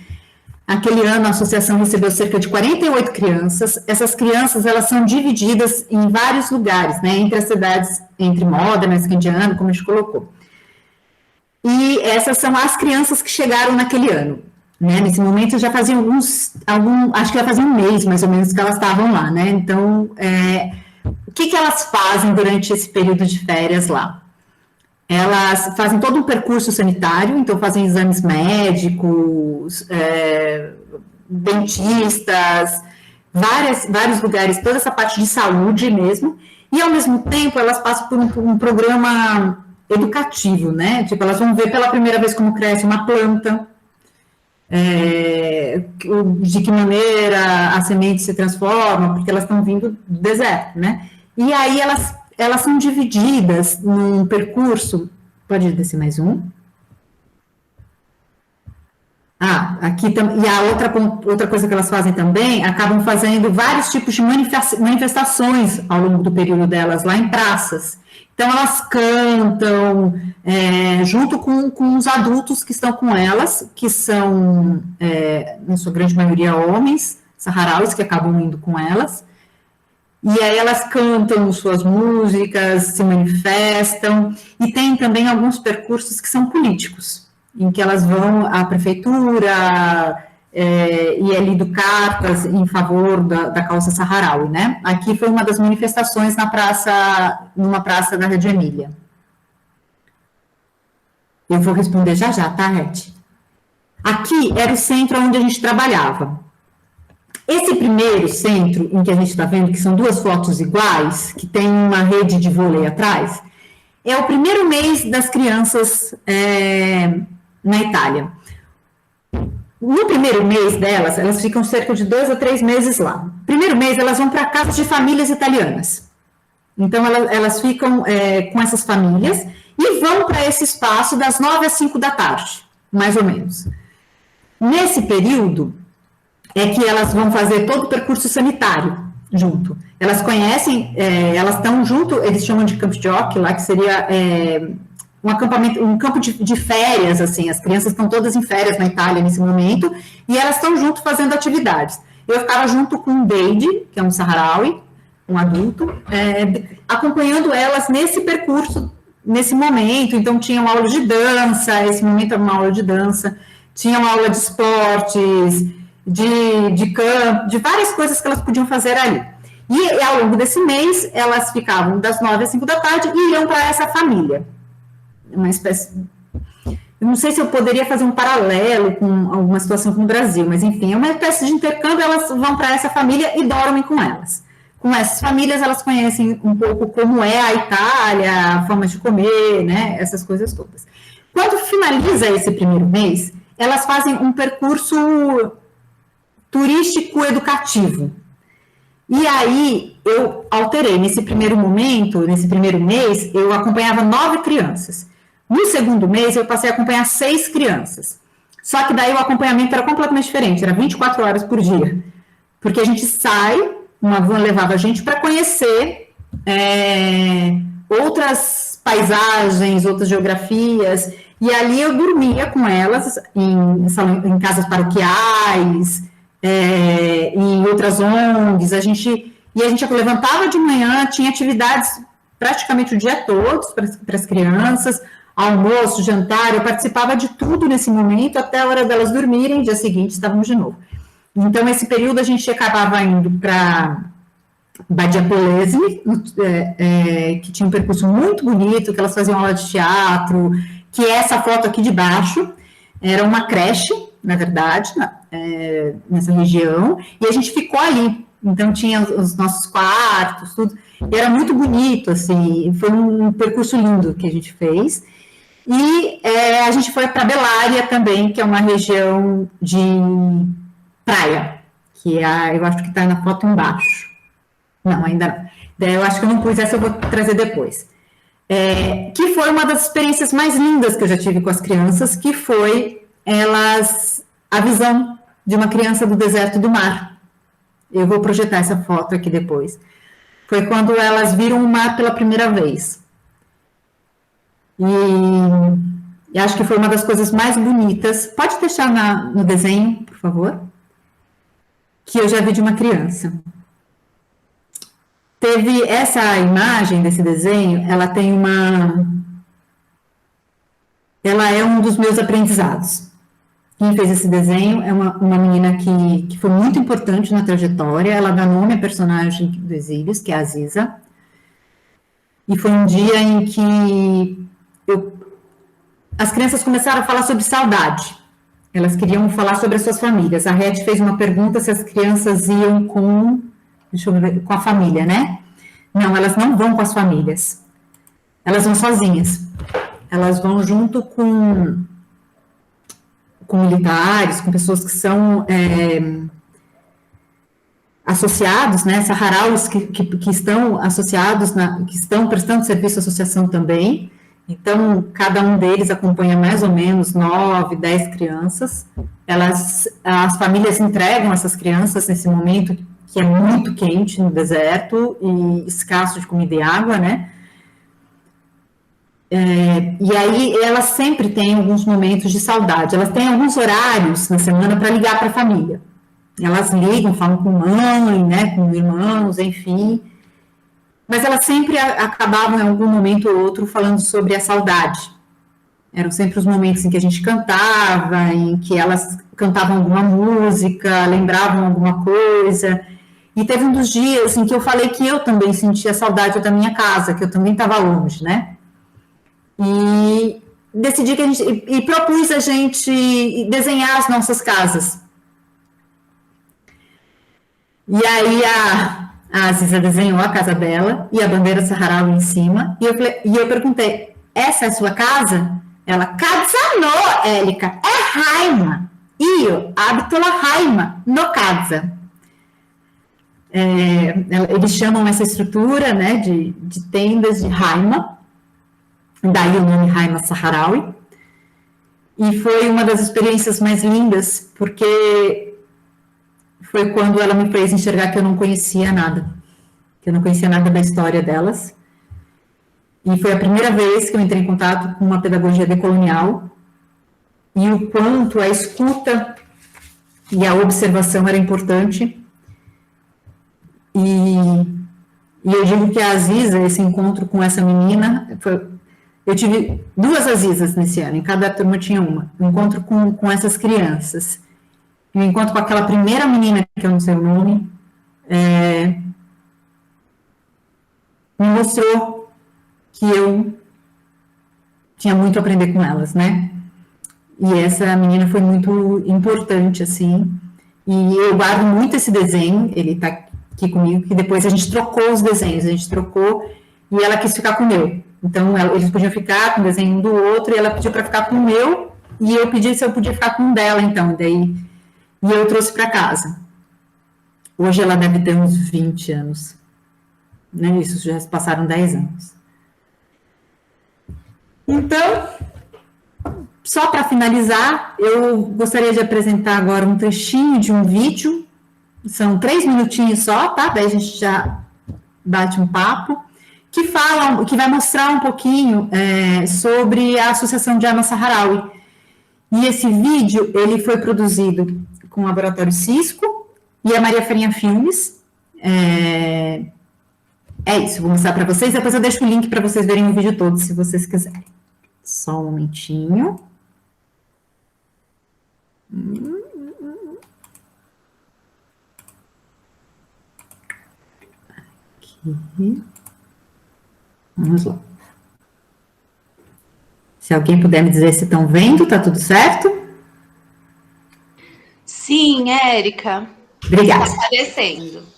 Aquele ano, a associação recebeu cerca de 48 crianças. Essas crianças, elas são divididas em vários lugares, né? Entre as cidades, entre Modena, Scandiano, como a gente colocou. E essas são as crianças que chegaram naquele ano, né? Nesse momento, já faziam acho que já fazia um mês, mais ou menos, que elas estavam lá, né? Então, o que elas fazem durante esse período de férias lá? Elas fazem todo um percurso sanitário, então fazem exames médicos, dentistas, vários lugares, toda essa parte de saúde mesmo, e ao mesmo tempo elas passam por um programa educativo, né? Tipo, elas vão ver pela primeira vez como cresce uma planta, de que maneira a semente se transforma, porque elas estão vindo do deserto, né? E aí elas são divididas num percurso. Pode descer mais um. Aqui e a outra coisa que elas fazem também, acabam fazendo vários tipos de manifestações ao longo do período delas, lá em praças. Então, elas cantam junto com os adultos que estão com elas, que são, na sua grande maioria, homens saharauis que acabam indo com elas. E aí elas cantam suas músicas, se manifestam, e tem também alguns percursos que são políticos, em que elas vão à prefeitura e é lido cartas em favor da causa saharaui, né? Aqui foi uma das manifestações numa praça da Reggio Emília. Eu vou responder já, tá, Red? Aqui era o centro onde a gente trabalhava. Esse primeiro centro, em que a gente está vendo, que são duas fotos iguais, que tem uma rede de vôlei atrás, é o primeiro mês das crianças na Itália. No primeiro mês delas, elas ficam cerca de 2 a 3 meses lá. Primeiro mês, elas vão para casas de famílias italianas. Então, elas ficam com essas famílias e vão para esse espaço das 9 às 5 da tarde, mais ou menos. Nesse período, é que elas vão fazer todo o percurso sanitário junto. Elas conhecem, elas estão junto, eles chamam de camp jockey lá, que seria um acampamento, um campo de férias, assim, as crianças estão todas em férias na Itália nesse momento, e elas estão junto fazendo atividades. Eu ficava junto com o Deide, que é um saharaui, um adulto, acompanhando elas nesse percurso, nesse momento. Então, tinha uma aula de dança, esse momento era uma aula de dança, tinha uma aula de esportes, de campo, de várias coisas que elas podiam fazer ali. E ao longo desse mês, elas ficavam das 9 às 5 da tarde e iam para essa família. Uma espécie... Eu não sei se eu poderia fazer um paralelo com alguma situação com o Brasil, mas enfim, é uma espécie de intercâmbio, elas vão para essa família e dormem com elas. Com essas famílias, elas conhecem um pouco como é a Itália, a forma de comer, né, essas coisas todas. Quando finaliza esse primeiro mês, elas fazem um percurso turístico-educativo. E aí, eu alterei. Nesse primeiro momento, nesse primeiro mês, eu acompanhava 9 crianças. No segundo mês, eu passei a acompanhar 6 crianças. Só que daí o acompanhamento era completamente diferente, era 24 horas por dia. Porque a gente sai, uma van levava a gente para conhecer outras paisagens, outras geografias, e ali eu dormia com elas em casas paroquiais, em outras ONGs, a gente levantava de manhã, tinha atividades praticamente o dia todo para as crianças, almoço, jantar, eu participava de tudo nesse momento, até a hora delas dormirem, dia seguinte estávamos de novo. Então, esse período a gente acabava indo para Badia Polesine, que tinha um percurso muito bonito, que elas faziam aula de teatro, que é essa foto aqui de baixo, era uma creche, na verdade, nessa região, e a gente ficou ali. Então, tinha os nossos quartos, tudo, e era muito bonito, assim, foi um percurso lindo que a gente fez. E a gente foi para Belária também, que é uma região de praia, que eu acho que está na foto embaixo. Não, ainda não. Eu acho que eu não pus essa, eu vou trazer depois. Que foi uma das experiências mais lindas que eu já tive com as crianças, que foi a visão de uma criança do deserto do mar. Eu vou projetar essa foto aqui depois. Foi quando elas viram o mar pela primeira vez. E acho que foi uma das coisas mais bonitas. Pode deixar no desenho, por favor? Que eu já vi de uma criança. Teve essa imagem desse desenho, ela é um dos meus aprendizados. Quem fez esse desenho é uma menina que foi muito importante na trajetória, ela dá nome à personagem do Exílios, que é a Aziza. E foi um dia em que as crianças começaram a falar sobre saudade. Elas queriam falar sobre as suas famílias. A Red fez uma pergunta se as crianças iam com a família, né? Não, elas não vão com as famílias. Elas vão sozinhas. Elas vão junto com com militares, com pessoas que são associados, né, saharauis que estão associados, que estão prestando serviço à associação também. Então, cada um deles acompanha mais ou menos 9, 10 crianças. As famílias entregam essas crianças nesse momento que é muito quente no deserto e escasso de comida e água, né? E aí elas sempre têm alguns momentos de saudade. Elas têm alguns horários na semana para ligar para a família. Elas ligam, falam com mãe, né, com irmãos, enfim. Mas elas sempre acabavam, em algum momento ou outro, falando sobre a saudade. Eram sempre os momentos em que a gente cantava, em que elas cantavam alguma música, lembravam alguma coisa. E teve um dos dias em que eu falei que eu também sentia saudade da minha casa, que eu também estava longe, né? E decidi que e propus a gente desenhar as nossas casas. E aí a Aziza desenhou a casa dela e a bandeira saharaui em cima. E eu perguntei, essa é a sua casa? Ela, casa no, Élica, é Haima. Io abito la Haima, no casa. Eles chamam essa estrutura, né, de tendas de Haima, daí o nome Haima Saharaui. E foi uma das experiências mais lindas, porque foi quando ela me fez enxergar que eu não conhecia nada, da história delas. E foi a primeira vez que eu entrei em contato com uma pedagogia decolonial e o quanto a escuta e a observação era importante. E eu digo que a Aziza, esse encontro com essa menina, eu tive 2 Azizas nesse ano, em cada turma tinha uma, um encontro com essas crianças. E o encontro com aquela primeira menina, que eu não sei o nome, me mostrou que eu tinha muito a aprender com elas, né? E essa menina foi muito importante, assim, e eu guardo muito esse desenho, ele tá aqui comigo, que depois a gente trocou os desenhos, e ela quis ficar com o meu. Então, eles podiam ficar com o desenho um do outro, e ela pediu para ficar com o meu, e eu pedi se eu podia ficar com o dela, então, e eu trouxe para casa. Hoje ela deve ter uns 20 anos. Né? Isso, já passaram 10 anos. Então, só para finalizar, eu gostaria de apresentar agora um trechinho de um vídeo. São 3 minutinhos só, tá? Daí a gente já bate um papo. Que vai mostrar um pouquinho sobre a Associação de Haima Saharaui. E esse vídeo, ele foi produzido com o Laboratório Cisco e a Maria Farinha Filmes. Isso, vou mostrar para vocês, depois eu deixo o link para vocês verem o vídeo todo, se vocês quiserem. Só um momentinho. Aqui. Vamos lá. Se alguém puder me dizer se estão vendo, tá tudo certo? Sim, Érica. Obrigada. Está aparecendo.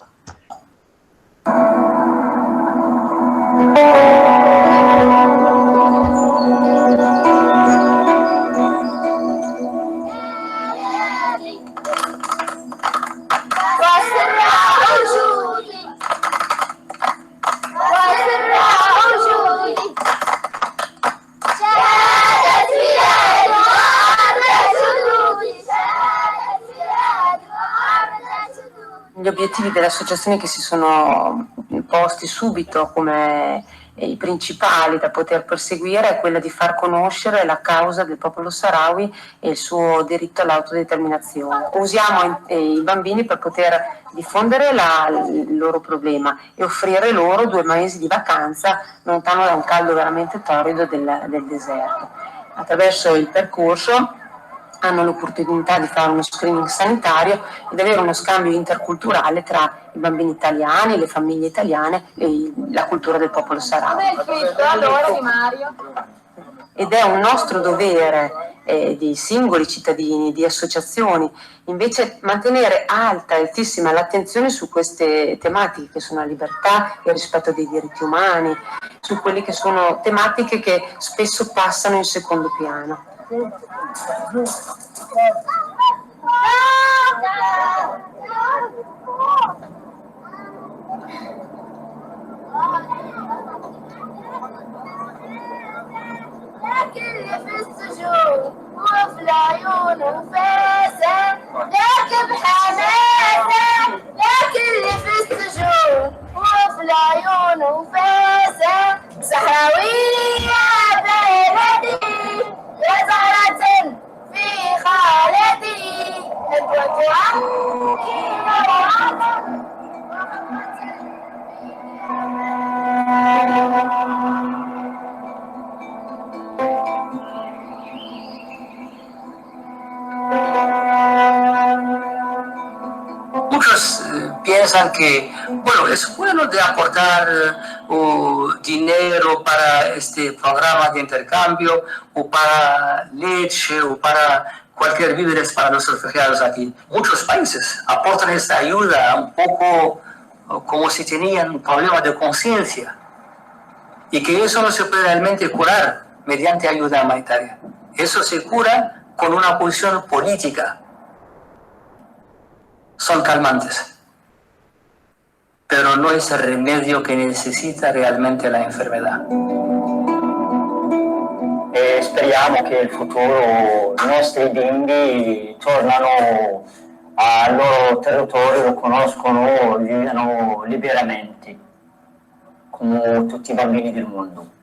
Gli obiettivi dell'associazione che si sono posti subito come i principali da poter perseguire è quella di far conoscere la causa del popolo saharawi e il suo diritto all'autodeterminazione. Usiamo i bambini per poter diffondere il loro problema e offrire loro 2 mesi di vacanza lontano da un caldo veramente torrido del deserto. Attraverso il percorso hanno l'opportunità di fare uno screening sanitario e di avere uno scambio interculturale tra i bambini italiani, le famiglie italiane e la cultura del popolo saharawi. Ed è un nostro dovere di singoli cittadini, di associazioni, invece mantenere altissima l'attenzione su queste tematiche che sono la libertà, il rispetto dei diritti umani, su quelle che sono tematiche che spesso passano in secondo piano. لكن في السجود وفي العيون وفاسة لكن بحماسة لكن في السجود وفي العيون وفاسة صحراوية بلدي يا زهرة في خالتي ندوة عنك وعظم Muchos piensan que, bueno, es bueno de aportar dinero para este programa de intercambio o para leche o para cualquier víveres para los refugiados aquí. Muchos países aportan esta ayuda un poco como si tenían un problema de conciencia y que eso no se puede realmente curar mediante ayuda humanitaria. Eso se cura con una posición política. Son calmantes, pero no es el remedio que necesita realmente la enfermedad. Speriamo che in futuro i nostri bimbi tornano al loro territorio, lo conoscono, vivano liberamente, come tutti i bambini del mondo.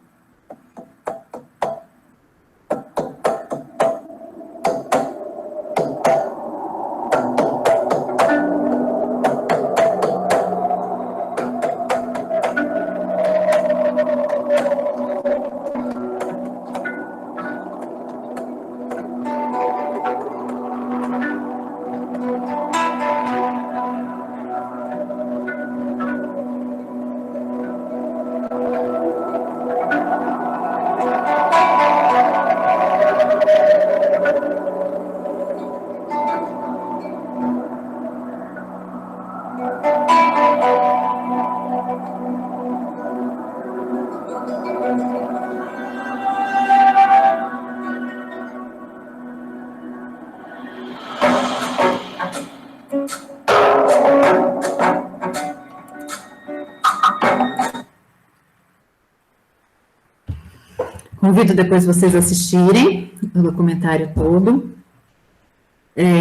Convido depois vocês assistirem o documentário todo.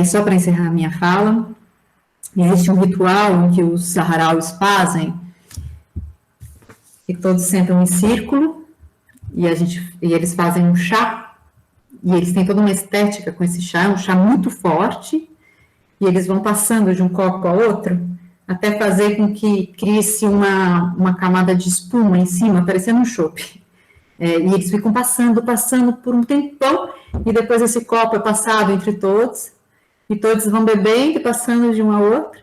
Só para encerrar a minha fala, existe um ritual em que os saharauis fazem, que todos sentam em círculo, e eles fazem um chá, e eles têm toda uma estética com esse chá, um chá muito forte, e eles vão passando de um copo a outro, até fazer com que crie-se uma camada de espuma em cima, parecendo um chope. E eles ficam passando por um tempão, e depois esse copo é passado entre todos, e todos vão bebendo e passando de um a outro.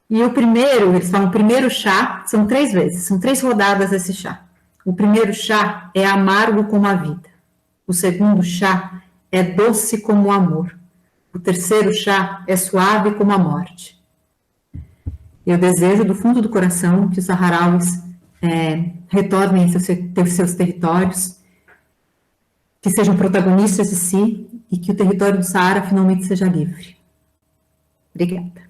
E o primeiro, eles falam, o primeiro chá, são 3 vezes, são 3 rodadas desse chá. O primeiro chá é amargo como a vida. O segundo chá é doce como o amor. O terceiro chá é suave como a morte. Eu desejo do fundo do coração que os saharauis retornem a seus territórios, que sejam protagonistas de si e que o território do Saara finalmente seja livre. Obrigada.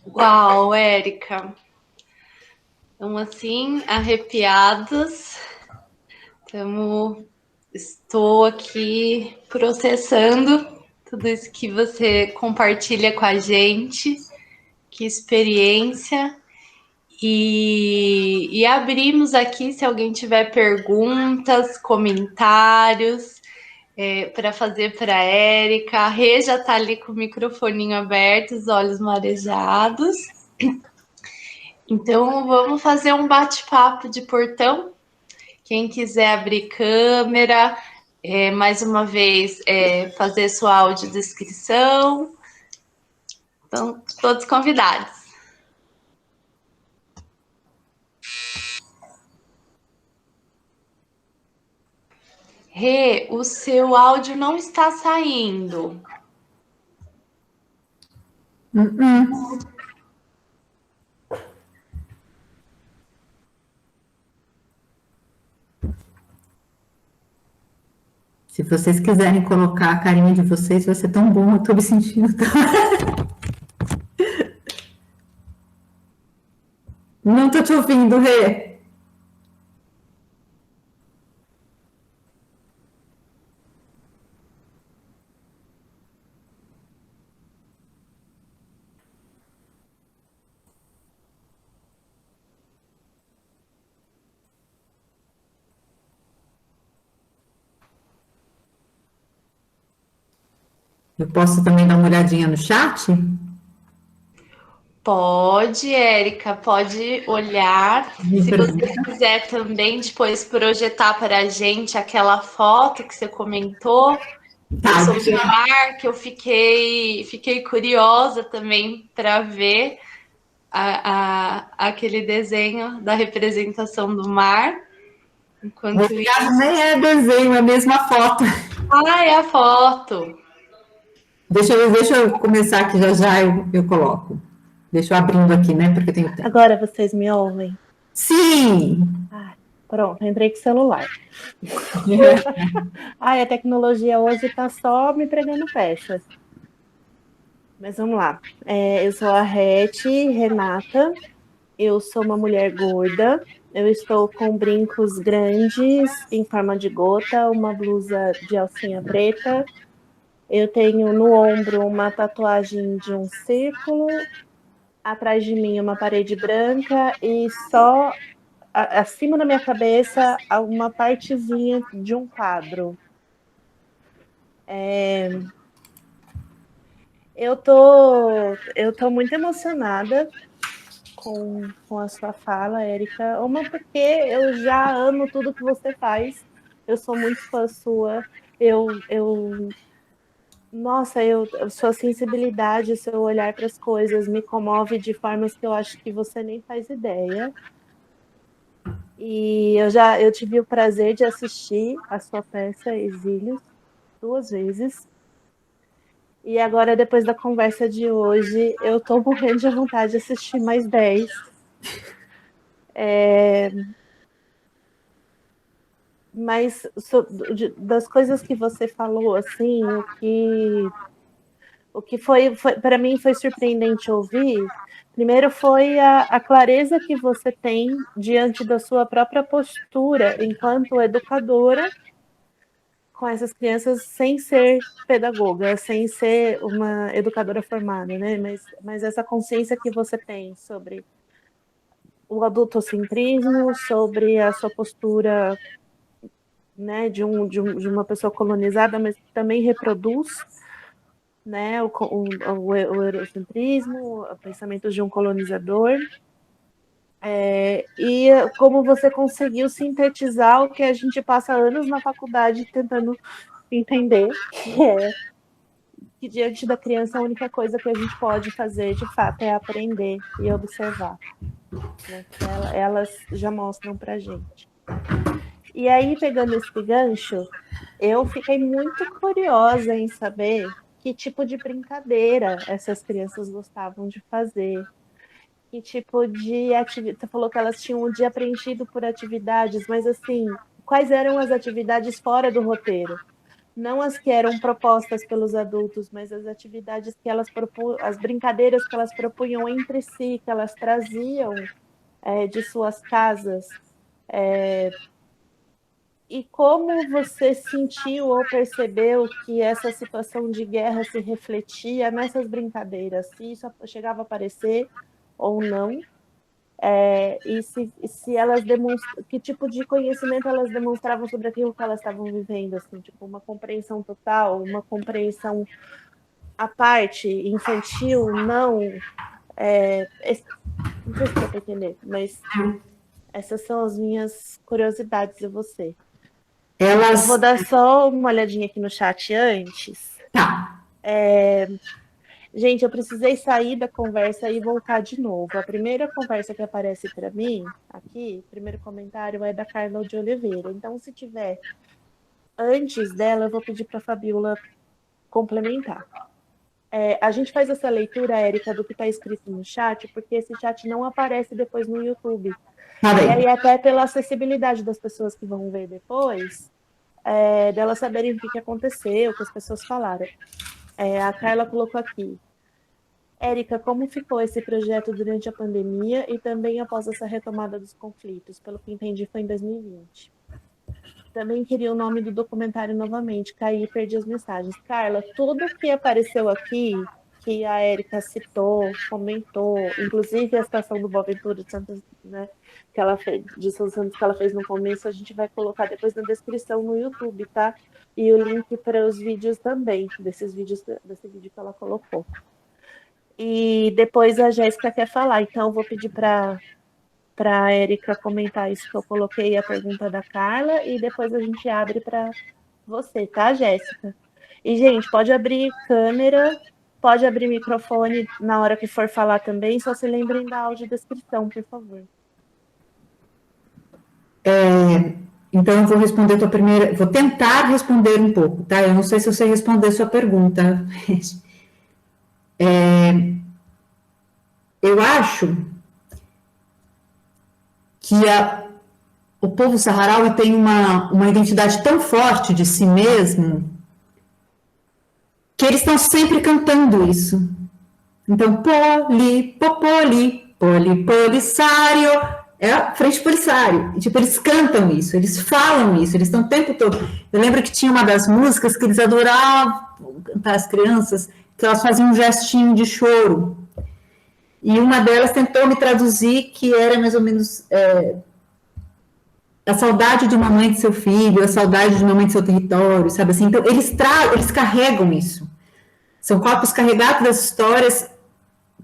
Uau, Érica! Estamos assim, arrepiados. Estou aqui processando tudo isso que você compartilha com a gente. Que experiência. E abrimos aqui, se alguém tiver perguntas, comentários, para fazer para a Érica. A Rê já está ali com o microfoninho aberto, os olhos marejados. Então, vamos fazer um bate-papo de portão. Quem quiser abrir câmera, mais uma vez, fazer sua audiodescrição. Então, todos convidados. Rê, o seu áudio não está saindo. Se vocês quiserem colocar a carinha de vocês, vai ser tão bom, eu tô me sentindo tão... Não tô te ouvindo, Rê. Eu posso também dar uma olhadinha no chat? Pode, Érica, pode olhar. Se você quiser também depois projetar para a gente aquela foto que você comentou sobre o mar, que eu fiquei curiosa também para ver aquele desenho da representação do mar. Enquanto isso... nem é desenho, é a mesma foto. Ah, é a foto. Deixa eu começar aqui, já eu coloco. Deixa eu abrindo aqui, né? Porque eu tenho tempo. Agora vocês me ouvem? Sim! Pronto, entrei com o celular. A tecnologia hoje está só me pregando peças. Mas vamos lá. Eu sou a Renata, eu sou uma mulher gorda, eu estou com brincos grandes em forma de gota, uma blusa de alcinha preta, eu tenho no ombro uma tatuagem de um círculo, atrás de mim uma parede branca e só acima da minha cabeça uma partezinha de um quadro. Eu tô muito emocionada com a sua fala, Érica. Uma, porque eu já amo tudo que você faz. Eu sou muito fã sua. Nossa, sua sensibilidade, seu olhar para as coisas me comove de formas que eu acho que você nem faz ideia. E eu tive o prazer de assistir a sua peça Exílios 2 vezes. E agora, depois da conversa de hoje, eu tô morrendo de vontade de assistir mais 10. Mas das coisas que você falou, assim, o que foi para mim foi surpreendente ouvir. Primeiro foi a clareza que você tem diante da sua própria postura enquanto educadora com essas crianças, sem ser pedagoga, sem ser uma educadora formada, né? Mas essa consciência que você tem sobre o adultocentrismo, sobre a sua postura, né, de uma pessoa colonizada, mas que também reproduz, né, o eurocentrismo, o pensamento de um colonizador, e como você conseguiu sintetizar o que a gente passa anos na faculdade tentando entender, que diante da criança a única coisa que a gente pode fazer de fato é aprender e observar, né? Elas já mostram pra gente. E aí, pegando esse gancho, eu fiquei muito curiosa em saber que tipo de brincadeira essas crianças gostavam de fazer. Que tipo de atividade... Você falou que elas tinham um dia preenchido por atividades, mas assim, quais eram as atividades fora do roteiro? Não as que eram propostas pelos adultos, mas as atividades que elas as brincadeiras que elas propunham entre si, que elas traziam de suas casas. E como você sentiu ou percebeu que essa situação de guerra se refletia nessas brincadeiras? Se isso chegava a aparecer ou não? E se elas que tipo de conhecimento elas demonstravam sobre aquilo que elas estavam vivendo, assim, tipo uma compreensão total, uma compreensão à parte, infantil, não, não sei se dá para entender, mas essas são as minhas curiosidades de você. Eu vou dar só uma olhadinha aqui no chat antes. Tá. Gente, eu precisei sair da conversa e voltar de novo. A primeira conversa que aparece para mim, aqui, o primeiro comentário é da Carla de Oliveira. Então, se tiver antes dela, eu vou pedir para a Fabiola complementar. A gente faz essa leitura, Érica, do que está escrito no chat, porque esse chat não aparece depois no YouTube. Tá E bem. aí, até pela acessibilidade das pessoas que vão ver depois, delas saberem o que aconteceu, o que as pessoas falaram. A Carla colocou aqui. Érica, como ficou esse projeto durante a pandemia e também após essa retomada dos conflitos? Pelo que entendi, foi em 2020. Também queria o nome do documentário novamente, caí e perdi as mensagens. Carla, tudo que apareceu aqui, que a Érica citou, comentou, inclusive a citação do Boaventura de Santos, né, que ela fez, de São Santos, que ela fez no começo, a gente vai colocar depois na descrição no YouTube, tá? E o link para os vídeos também, desse vídeo que ela colocou. E depois a Jéssica quer falar, então eu vou pedir para a Érica comentar isso que eu coloquei, a pergunta da Carla, e depois a gente abre para você, tá, Jéssica? E, gente, pode abrir câmera, pode abrir microfone na hora que for falar também, só se lembrem da audiodescrição, por favor. Então, eu vou responder a tua primeira, vou tentar responder um pouco, tá? Eu não sei se eu sei responder a sua pergunta. Eu acho que o povo saharaui tem uma identidade tão forte de si mesmo que eles estão sempre cantando isso. Então, polisário, é a frente polisário. E, tipo, eles cantam isso, eles falam isso, eles estão o tempo todo. Eu lembro que tinha uma das músicas que eles adoravam cantar as crianças, que elas faziam um gestinho de choro. E uma delas tentou me traduzir que era mais ou menos a saudade de uma mãe de seu filho, a saudade de uma mãe de seu território, sabe assim? Então, eles carregam isso. São corpos carregados das histórias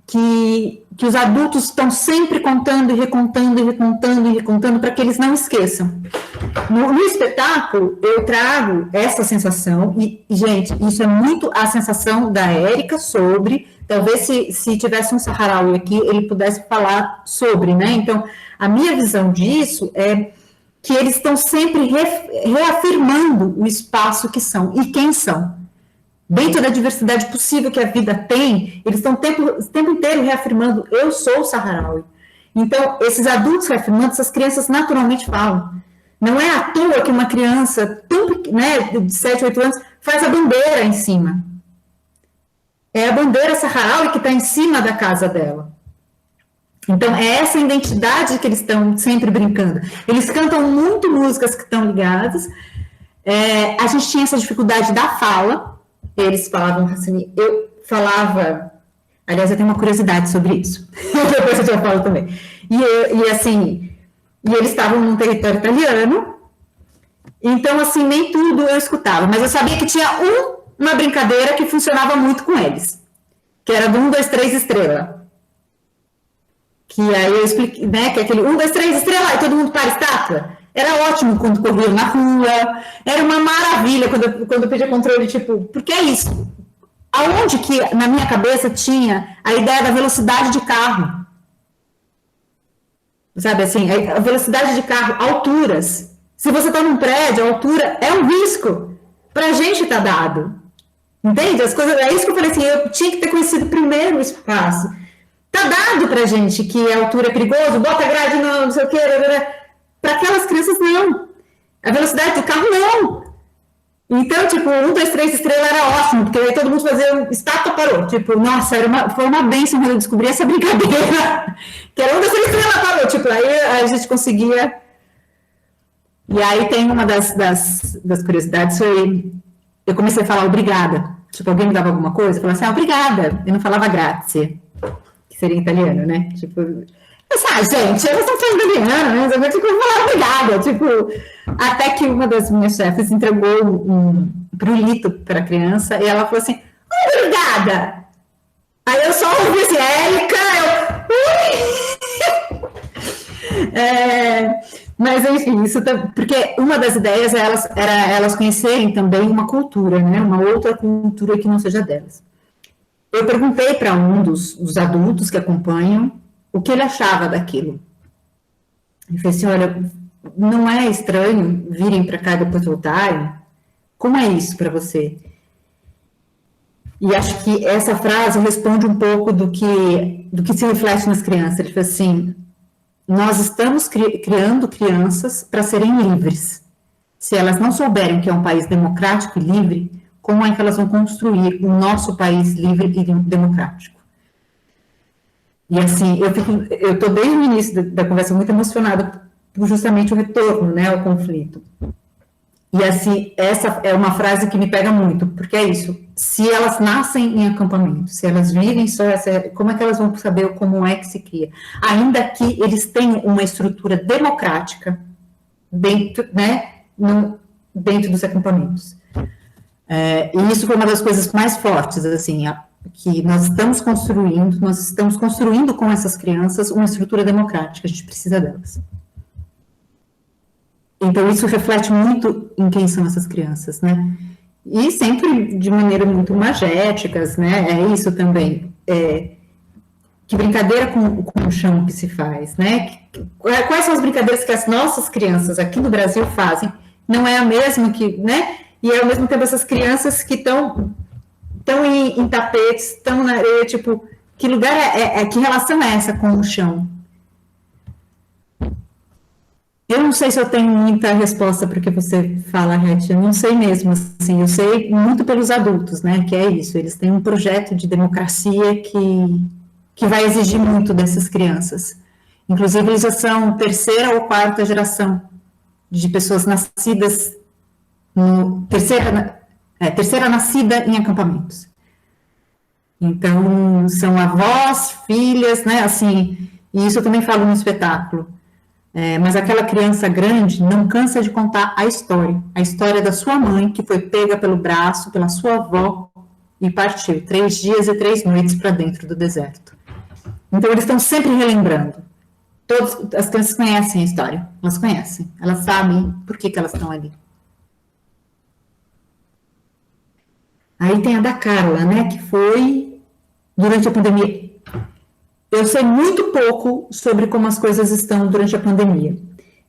que os adultos estão sempre contando e recontando e recontando e recontando para que eles não esqueçam. No espetáculo, eu trago essa sensação, e, gente, isso é muito a sensação da Érica sobre, talvez se tivesse um saharaui aqui, ele pudesse falar sobre, né? Então, a minha visão disso é que eles estão sempre reafirmando o espaço que são e quem são. Dentro da diversidade possível que a vida tem, eles estão o tempo inteiro reafirmando, eu sou saharaui. Então, esses adultos reafirmando, essas crianças naturalmente falam. Não é à toa que uma criança de 7, 8 anos faz a bandeira em cima. É a bandeira saharaui que está em cima da casa dela. Então, é essa identidade que eles estão sempre brincando. Eles cantam muito músicas que estão ligadas. A gente tinha essa dificuldade da fala. Eles falavam assim, eu falava... Aliás, eu tenho uma curiosidade sobre isso. Depois eu já falo também. E eles estavam num território italiano, então, assim, nem tudo eu escutava, mas eu sabia que tinha uma brincadeira que funcionava muito com eles, que era do 1, 2, 3, estrela. Que aí eu expliquei, né, que é aquele 1, 2, 3, estrela, e todo mundo para a estátua. Era ótimo quando corriam na rua, era uma maravilha quando eu pedia controle, tipo, porque é isso. Aonde que na minha cabeça tinha a ideia da velocidade de carro? Sabe assim, a velocidade de carro, alturas. Se você está num prédio, a altura é um risco. Para a gente está dado. Entende? As coisas, é isso que eu falei assim, eu tinha que ter conhecido primeiro o espaço. Está dado para a gente que a altura é perigoso, bota grade, não sei o quê. Para aquelas crianças, não. A velocidade do carro, não. Então, tipo, 1, 2, 3, estrela era ótimo, porque aí todo mundo fazia estátua, parou. Tipo, nossa, foi uma bênção quando eu descobri essa brincadeira. Que era 1, 2, 3, estrela, parou. Tipo, aí a gente conseguia. E aí tem uma das curiosidades, foi. Eu comecei a falar obrigada. Tipo, alguém me dava alguma coisa, eu falava assim, obrigada. Eu não falava grazie, que seria em italiano, né? Tipo. Gente, elas estão falando italiano, né? Eu tipo, falar obrigada. Tipo, até que uma das minhas chefes entregou um pirulito para a criança e ela falou assim, obrigada. Aí eu só ouvi assim, Érica, mas enfim, isso tá, porque uma das ideias era elas conhecerem também uma cultura, né? Uma outra cultura que não seja delas. Eu perguntei para um dos adultos que acompanham o que ele achava daquilo. Ele falou assim, olha, não é estranho virem para cá e depois voltarem? Como é isso para você? E acho que essa frase responde um pouco do que se reflete nas crianças. Ele fala assim, nós estamos criando crianças para serem livres. Se elas não souberem que é um país democrático e livre, como é que elas vão construir o nosso país livre e democrático? E assim, eu estou desde o início da conversa muito emocionada por justamente o retorno, né, ao conflito. E assim, essa é uma frase que me pega muito, porque é isso, se elas nascem em acampamento, se elas vivem só como é que elas vão saber como é que se cria? Ainda que eles tenham uma estrutura democrática dentro, né, dentro dos acampamentos. E isso foi uma das coisas mais fortes, assim, que nós estamos construindo com essas crianças uma estrutura democrática, a gente precisa delas. Então, isso reflete muito em quem são essas crianças, né? E sempre de maneira muito magéticas, né? É isso também. Que brincadeira com o chão que se faz, né? Quais são as brincadeiras que as nossas crianças aqui no Brasil fazem? Não é a mesma que, né? E ao mesmo tempo essas crianças que estão em tapetes, estão na areia, tipo, que lugar que relação é essa com o chão? Eu não sei se eu tenho muita resposta para o que você fala, Rete, eu não sei mesmo, assim, eu sei muito pelos adultos, né, que é isso, eles têm um projeto de democracia que vai exigir muito dessas crianças. Inclusive, eles já são terceira ou quarta geração de pessoas nascidas, terceira nascida em acampamentos. Então, são avós, filhas, né, assim, e isso eu também falo no espetáculo. Mas aquela criança grande não cansa de contar a história da sua mãe, que foi pega pelo braço, pela sua avó, e partiu 3 dias e 3 noites para dentro do deserto. Então, eles estão sempre relembrando. As crianças conhecem a história, elas conhecem, elas sabem por que elas estão ali. Aí tem a da Carla, né, que foi durante a pandemia. Eu sei muito pouco sobre como as coisas estão durante a pandemia.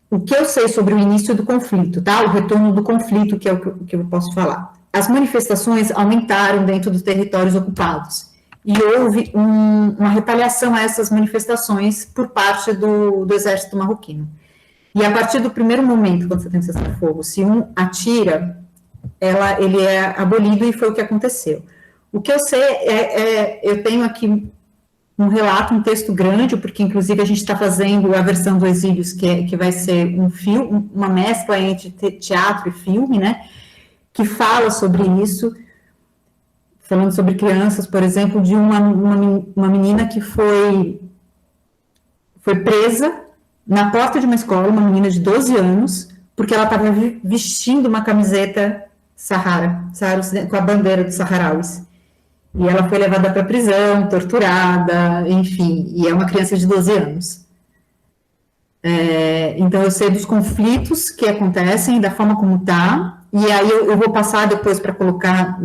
O que eu sei sobre o início do conflito, tá? O retorno do conflito, que é o que eu posso falar. As manifestações aumentaram dentro dos territórios ocupados. E houve uma retaliação a essas manifestações por parte do exército marroquino. E a partir do primeiro momento, quando você tem cessar-fogo, se um atira, ele é abolido, e foi o que aconteceu. O que eu sei eu tenho aqui um relato, um texto grande, porque inclusive a gente está fazendo a versão do Exílios, que vai ser um filme, uma mescla entre teatro e filme, né, que fala sobre isso, falando sobre crianças, por exemplo, de uma menina que foi presa na porta de uma escola, uma menina de 12 anos, porque ela estava vestindo uma camiseta Sahara, com a bandeira dos Saharauis. E ela foi levada para a prisão, torturada, enfim, e é uma criança de 12 anos. Então, eu sei dos conflitos que acontecem, da forma como está, e aí eu vou passar depois para colocar,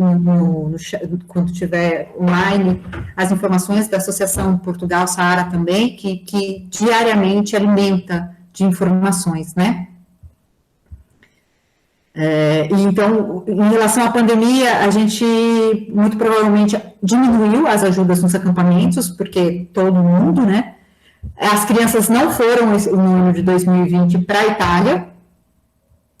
quando tiver online, as informações da Associação Portugal Saara também, que diariamente alimenta de informações, né? Então, em relação à pandemia, a gente muito provavelmente diminuiu as ajudas nos acampamentos, porque todo mundo, né? As crianças não foram no ano de 2020 para a Itália,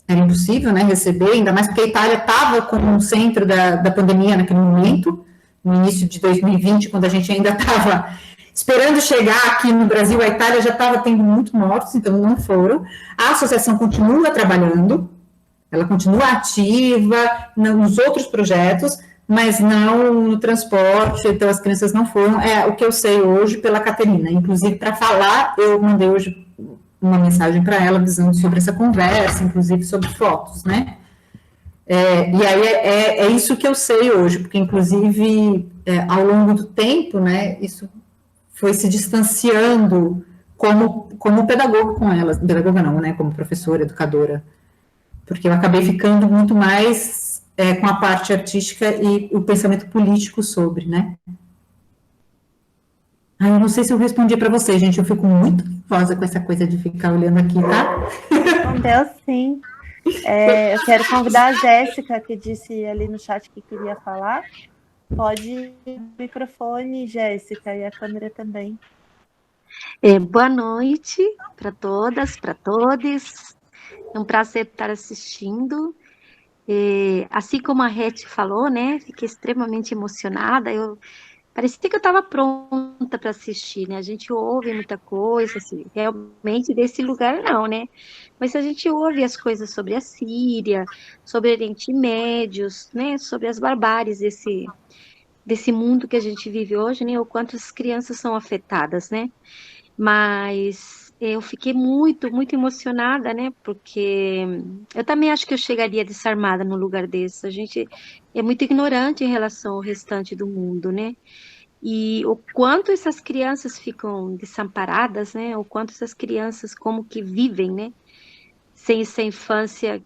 era impossível, né, receber, ainda mais porque a Itália estava como um centro da pandemia naquele momento, no início de 2020, quando a gente ainda estava esperando chegar aqui no Brasil, a Itália já estava tendo muitos mortos, então não foram. A associação continua trabalhando, ela continua ativa nos outros projetos, mas não no transporte, então as crianças não foram. É o que eu sei hoje pela Caterina. Inclusive, para falar, eu mandei hoje uma mensagem para ela, avisando sobre essa conversa, inclusive sobre fotos, né? E aí é isso que eu sei hoje, porque, inclusive, ao longo do tempo, né, isso foi se distanciando como pedagoga com ela, pedagoga não, né, como professora, educadora, porque eu acabei ficando muito mais com a parte artística e o pensamento político sobre, né. Eu não sei se eu respondi para vocês, gente, eu fico muito nervosa com essa coisa de ficar olhando aqui, tá? Respondeu sim. Eu quero convidar a Jéssica, que disse ali no chat que queria falar. Pode o microfone, Jéssica, e a câmera também. Boa noite para todas, para todos. É um prazer estar assistindo. Assim como a Rete falou, né? Fiquei extremamente emocionada. Parecia que eu estava pronta para assistir, né? A gente ouve muita coisa, assim, realmente desse lugar não, né? Mas a gente ouve as coisas sobre a Síria, sobre o Oriente Médio, né? Sobre as barbáries desse mundo que a gente vive hoje, né? O quanto as crianças são afetadas, né? Mas eu fiquei muito, muito emocionada, né? Porque eu também acho que eu chegaria desarmada num lugar desse. A gente é muito ignorante em relação ao restante do mundo, né? E o quanto essas crianças ficam desamparadas, né? O quanto essas crianças como que vivem, né? Sem essa infância,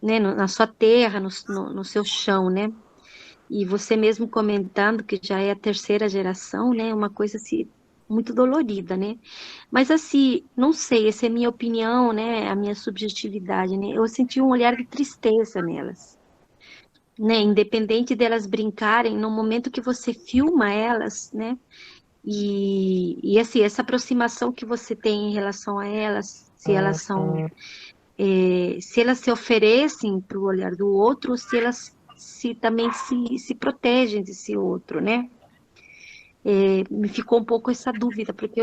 né? Na sua terra, no seu chão, né? E você mesmo comentando que já é a terceira geração, né? Uma coisa assim muito dolorida, né? Mas assim, não sei, essa é a minha opinião, né? A minha subjetividade, né? Eu senti um olhar de tristeza nelas, né? Independente delas brincarem, no momento que você filma elas, né? E assim, essa aproximação que você tem em relação a elas, se elas são, se elas se oferecem para o olhar do outro, ou se elas também se protegem desse outro, né? Me ficou um pouco essa dúvida, porque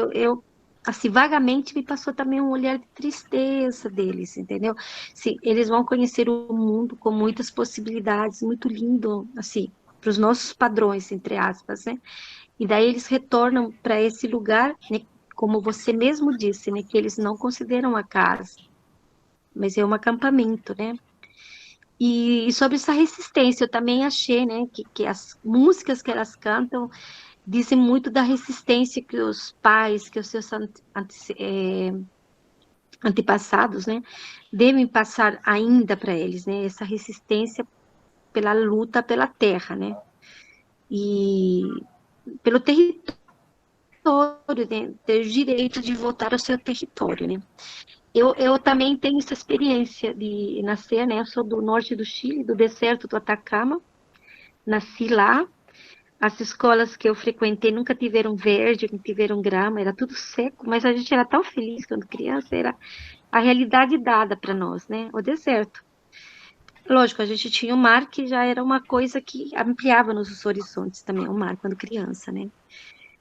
assim, vagamente me passou também um olhar de tristeza deles, entendeu? Sim, eles vão conhecer o mundo com muitas possibilidades, muito lindo, assim, para os nossos padrões, entre aspas, né? E daí eles retornam para esse lugar, né, como você mesmo disse, né, que eles não consideram a casa, mas é um acampamento, né? E sobre essa resistência, eu também achei, né, que as músicas que elas cantam dizem muito da resistência que os pais, que os seus antepassados, né, devem passar ainda para eles, né, essa resistência pela luta pela terra, né, e pelo território, né, ter direito de voltar ao seu território, né. Eu também tenho essa experiência de nascer, né, eu sou do norte do Chile, do deserto do Atacama, nasci lá. As escolas que eu frequentei nunca tiveram verde, não tiveram grama, era tudo seco, mas a gente era tão feliz quando criança, era a realidade dada para nós, né? O deserto. Lógico, a gente tinha o mar, que já era uma coisa que ampliava nos horizontes também, o mar, quando criança, né?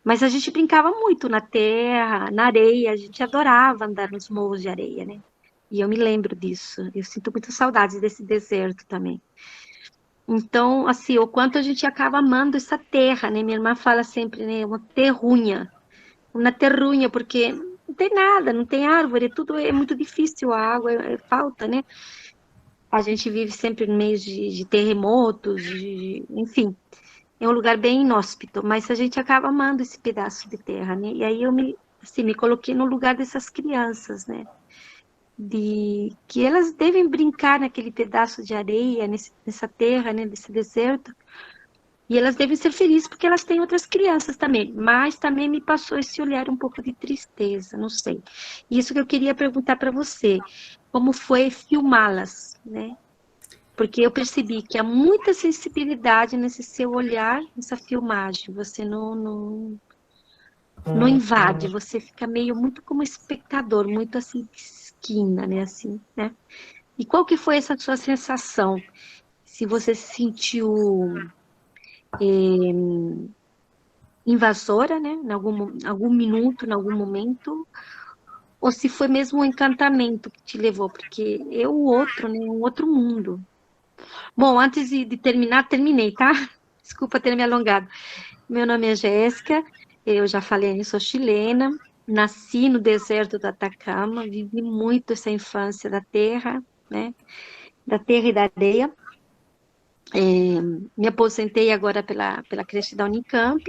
Mas a gente brincava muito na terra, na areia, a gente adorava andar nos morros de areia, né? E eu me lembro disso, eu sinto muita saudade desse deserto também. Então, assim, o quanto a gente acaba amando essa terra, né? Minha irmã fala sempre, né? Uma terrunha, porque não tem nada, não tem árvore, tudo é muito difícil, a água falta, né? A gente vive sempre no meio de terremotos, enfim, é um lugar bem inóspito, mas a gente acaba amando esse pedaço de terra, né? E aí eu me coloquei no lugar dessas crianças, né? De que elas devem brincar naquele pedaço de areia, nessa terra, né, nesse deserto, e elas devem ser felizes porque elas têm outras crianças também, mas também me passou esse olhar um pouco de tristeza, não sei. Isso que eu queria perguntar para você, como foi filmá-las, né? Porque eu percebi que há muita sensibilidade nesse seu olhar, nessa filmagem, você não invade, você fica meio muito como espectador, muito assim, esquina, né, assim, né? E qual que foi essa sua sensação? Se você se sentiu invasora, né, em algum minuto, em algum momento, ou se foi mesmo um encantamento que te levou, porque é o outro, né, um outro mundo. Bom, antes de terminar, terminei, tá? Desculpa ter me alongado. Meu nome é Jéssica, eu já falei, eu sou chilena, nasci no deserto do Atacama, vivi muito essa infância da terra, né? Da terra e da areia. Me aposentei agora pela creche da Unicamp.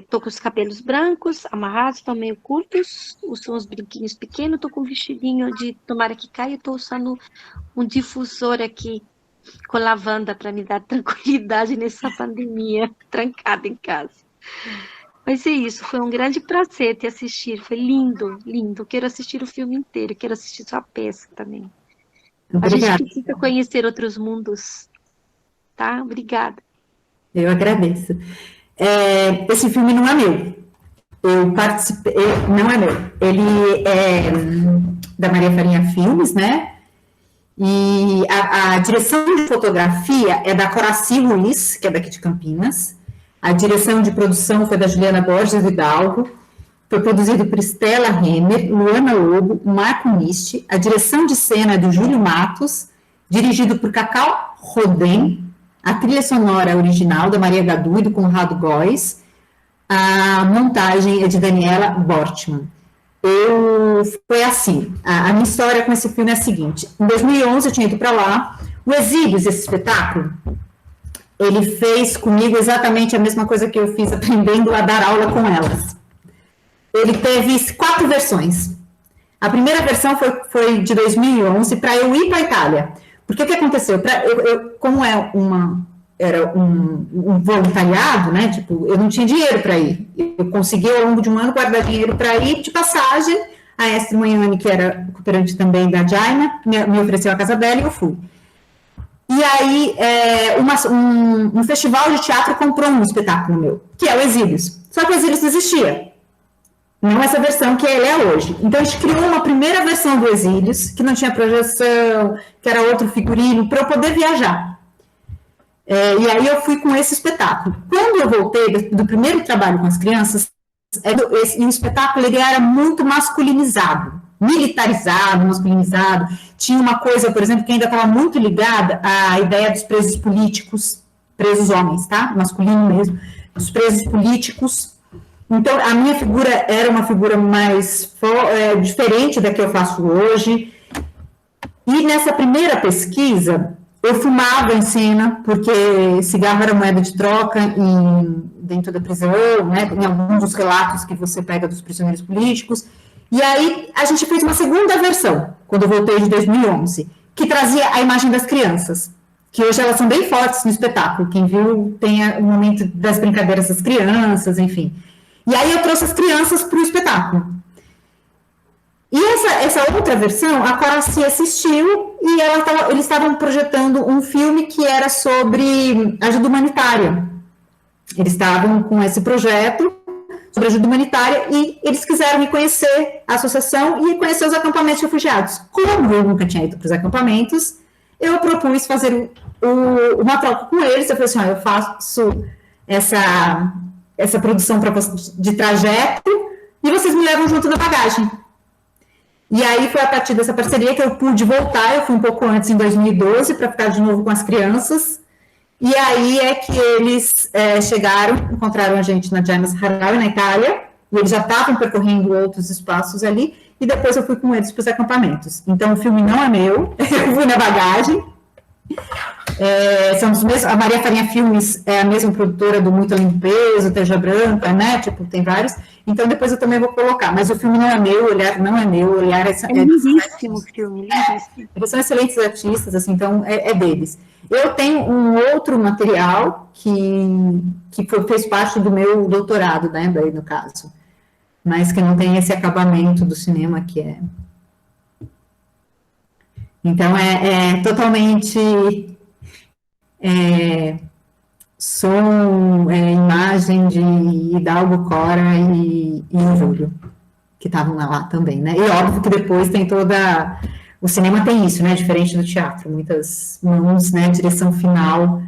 Tô com os cabelos brancos, amarrados, estão meio curtos, uso uns brinquinhos pequenos, tô com um vestidinho de tomara que caia, tô usando um difusor aqui com lavanda para me dar tranquilidade nessa pandemia, trancada em casa. Mas é isso, foi um grande prazer te assistir, foi lindo, lindo. Quero assistir o filme inteiro, quero assistir sua peça também. A gente Obrigada. precisa conhecer outros mundos, tá? Obrigada. Eu agradeço. Esse filme não é meu. Eu participei, não é meu. Ele é da Maria Farinha Filmes, né? E a direção de fotografia é da Coraci Ruiz, que é daqui de Campinas. A direção de produção foi da Juliana Borges Hidalgo. Foi produzido por Estela Renner, Luana Lobo, Marco Nisti. A direção de cena é do Júlio Matos, dirigido por Cacau Rodem. A trilha sonora original da Maria Gadu e do Conrado Góes. A montagem é de Daniela Bortman. Foi assim, a minha história com esse filme é a seguinte: em 2011 eu tinha ido para lá. O Exílios, esse espetáculo, ele fez comigo exatamente a mesma coisa que eu fiz aprendendo a dar aula com elas. Ele teve 4 versões. A primeira versão foi de 2011 para eu ir para a Itália. Porque o que aconteceu? Como era um voluntariado, né? Tipo, eu não tinha dinheiro para ir. Eu consegui, ao longo de um ano, guardar dinheiro para ir de passagem. A Esther Manhani, que era cooperante também da Jaina, me ofereceu a casa dela e eu fui. E aí, um festival de teatro comprou um espetáculo meu, que é o Exílios. Só que o Exílios não existia. Não essa versão que ele é hoje. Então, a gente criou uma primeira versão do Exílios, que não tinha projeção, que era outro figurino, para eu poder viajar. E aí eu fui com esse espetáculo. Quando eu voltei do primeiro trabalho com as crianças, o espetáculo ele era muito masculinizado, militarizado, masculinizado. Tinha uma coisa, por exemplo, que ainda estava muito ligada à ideia dos presos políticos, presos homens, tá? Masculino mesmo, dos presos políticos. Então, a minha figura era uma figura mais diferente da que eu faço hoje. E nessa primeira pesquisa, eu fumava em cena, porque cigarro era moeda de troca dentro da prisão, né, em alguns dos relatos que você pega dos prisioneiros políticos. E aí, a gente fez uma segunda versão, quando eu voltei de 2011, que trazia a imagem das crianças, que hoje elas são bem fortes no espetáculo. Quem viu tem o momento das brincadeiras das crianças, enfim. E aí eu trouxe as crianças para o espetáculo. E essa outra versão, a Coraci assistiu e eles estavam projetando um filme que era sobre ajuda humanitária. Eles estavam com esse projeto sobre ajuda humanitária e eles quiseram me conhecer, a associação, e conhecer os acampamentos de refugiados. Como eu nunca tinha ido para os acampamentos, eu propus fazer uma troca com eles. Eu falei assim, eu faço essa produção de trajeto e vocês me levam junto na bagagem. E aí foi a partir dessa parceria que eu pude voltar. Eu fui um pouco antes, em 2012, para ficar de novo com as crianças. E aí é que eles chegaram, encontraram a gente na Jaina Saharaui, na Itália, e eles já estavam percorrendo outros espaços ali, e depois eu fui com eles para os acampamentos. Então o filme não é meu, eu fui na bagagem. São os mesmos, a Maria Farinha Filmes é a mesma produtora do Muito Além do Peso, Teja Branca, né? Tipo, tem vários. Então depois eu também vou colocar, mas o filme não é meu, o olhar não é meu, o olhar é lindíssimo o filme, lindíssimo. Eles são excelentes artistas, assim, então é deles. Eu tenho um outro material que fez parte do meu doutorado, né, daí no caso, mas que não tem esse acabamento do cinema que é. Então é totalmente som, imagem de Hidalgo, Cora e Júlio, que estavam lá também, né? E óbvio que depois tem toda... O cinema tem isso, né? Diferente do teatro, muitas mãos, né? Direção final